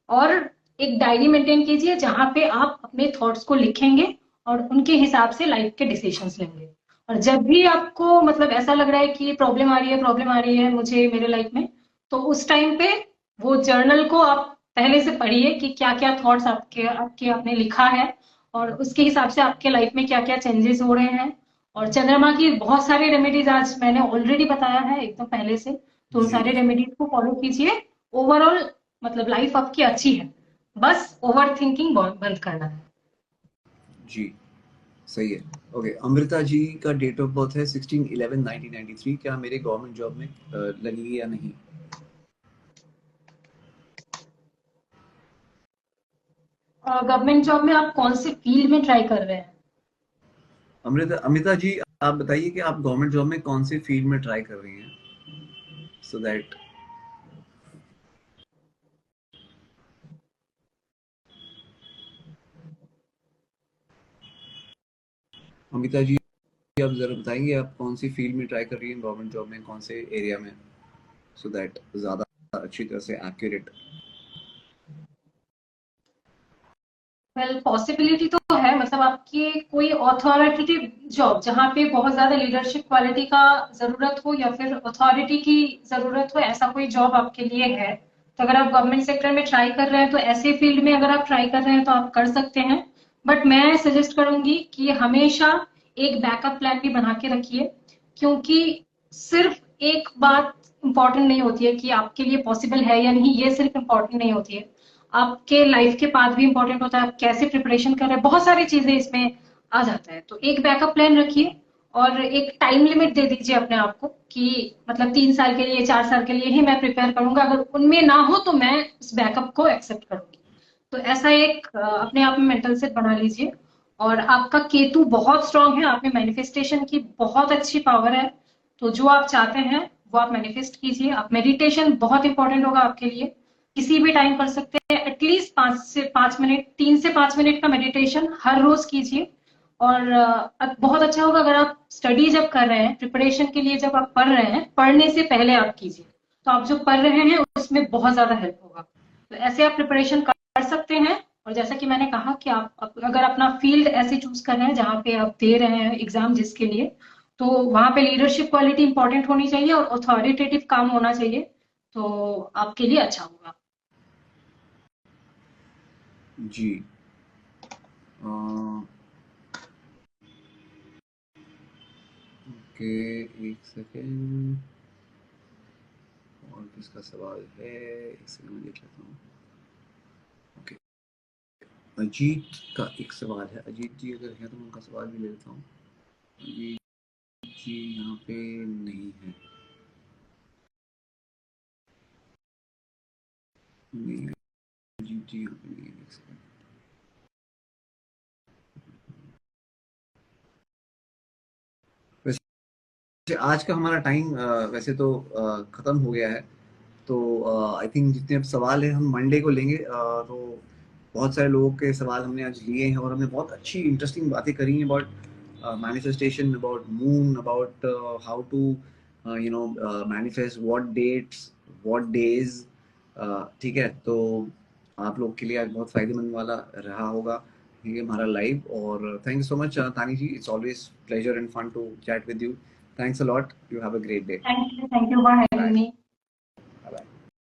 Speaker 2: और एक डायरी मेंटेन कीजिए जहां पे आप अपने थॉट्स को लिखेंगे और उनके हिसाब से लाइफ के डिसीजंस लेंगे। और जब भी आपको मतलब ऐसा लग रहा है कि प्रॉब्लम आ रही है मुझे मेरे लाइफ में, तो उस टाइम पे वो जर्नल को आप पहले से पढ़िए कि क्या क्या थॉट्स आपके आपके आपने लिखा है, और उसके हिसाब से आपके लाइफ में क्या क्या चेंजेस हो रहे हैं। और चंद्रमा की बहुत सारे रेमेडीज आज मैंने ऑलरेडी बताया है एकदम पहले से, तो उन
Speaker 1: जी
Speaker 2: सारे रेमेडीज को फॉलो कीजिए। ओवरऑल मतलब लाइफ आपकी अच्छी है, बस ओवर थिंकिंग बंद करना है।
Speaker 1: जी, सही है। ओके, अमृता जी का डेट ऑफ बर्थ है 16/11/1993। क्या मेरे गवर्नमेंट जॉब में लगेगी या नहीं?
Speaker 2: गवर्नमेंट जॉब में आप कौन से फील्ड में ट्राई कर रहे हैं?
Speaker 1: अमृता जी, आप बताइए कि आप गवर्नमेंट जॉब में कौन से फील्ड में ट्राई कर रही हैं, सो दैट। अमिता जी, आप जरा बताएंगे आप कौन सी फील्ड में ट्राई कर रही हैं गवर्नमेंट जॉब में, कौन से एरिया में, सो दैट ज्यादा अच्छी तरह से एक्यूरेट।
Speaker 2: वेल पॉसिबिलिटी तो है, मतलब आपकी कोई अथॉरिटेटिव जॉब जहाँ पे बहुत ज्यादा लीडरशिप क्वालिटी का जरूरत हो या फिर अथॉरिटी की जरूरत हो, ऐसा कोई जॉब आपके लिए है। तो अगर आप गवर्नमेंट सेक्टर में ट्राई कर रहे हैं तो ऐसे फील्ड में अगर आप ट्राई कर रहे हैं तो आप कर सकते हैं। बट मैं सजेस्ट करूंगी कि हमेशा एक बैकअप प्लान भी बना के रखिए, क्योंकि सिर्फ एक बात इंपॉर्टेंट नहीं होती है कि आपके लिए पॉसिबल है या नहीं, ये सिर्फ इंपॉर्टेंट नहीं होती है, आपके लाइफ के पाथ भी इंपॉर्टेंट होता है, आप कैसे प्रिपरेशन कर रहे हैं, बहुत सारी चीजें इसमें आ जाता है। तो एक बैकअप प्लान रखिए और एक टाइम लिमिट दे दीजिए अपने आप को कि मतलब 3 साल के लिए 4 साल के लिए ही मैं प्रिपेयर करूंगा, अगर उनमें ना हो तो मैं उस बैकअप को एक्सेप्ट करूंगी। तो ऐसा एक अपने आप में मेंटल सेट बना लीजिए। और आपका केतु बहुत स्ट्रांग है, आप में मैनिफेस्टेशन की बहुत अच्छी पावर है। तो जो आप चाहते हैं वो आप मैनिफेस्ट कीजिए। आप मेडिटेशन बहुत इंपॉर्टेंट होगा आपके लिए, किसी भी टाइम कर सकते हैं, एटलीस्ट 5 से 5 मिनट, 3 से 5 मिनट का मेडिटेशन हर रोज कीजिए। और बहुत अच्छा होगा अगर आप स्टडी जब कर रहे हैं, प्रिपरेशन के लिए जब आप पढ़ रहे हैं, पढ़ने से पहले आप कीजिए, तो आप जो पढ़ रहे हैं उसमें बहुत ज्यादा हेल्प होगा। तो ऐसे आप प्रिपरेशन कर सकते हैं। और जैसा कि मैंने कहा कि आप अगर अपना फील्ड ऐसे चूज कर रहे हैं जहाँ पे आप दे रहे हैं एग्जाम जिसके लिए, तो वहां पे लीडरशिप क्वालिटी इंपॉर्टेंट होनी चाहिए और अथॉरिटेटिव काम होना चाहिए, तो आपके लिए अच्छा होगा।
Speaker 1: जी, ओके, एक सेकेंड, और किसका सवाल है, एक सेकंड में देख लेता हूँ। ओके, अजीत का एक सवाल है। अजीत जी अगर है तो मैं उनका सवाल भी ले लेता हूँ। अजीत जी यहाँ पे नहीं है, नहीं है, अजीत जी यहाँ पे नहीं है, एक सेकंड। वैसे आज का हमारा टाइम वैसे तो खत्म हो गया है, तो आई थिंक जितने अब सवाल हैं हम मंडे को लेंगे। तो बहुत सारे लोगों के सवाल हमने आज लिए हैं और हमने बहुत अच्छी इंटरेस्टिंग बातें करी हैं about manifestation, about moon, about how to manifest, what dates, what days। ठीक है, तो आप लोग के लिए आज बहुत फायदेमंद वाला रहा होगा ये हमारा लाइव। और thank you so much Tani ji, it's always pleasure and fun to chat with you. Thanks a lot, you have a great day.
Speaker 2: Thank you for having
Speaker 1: bye.
Speaker 2: Me.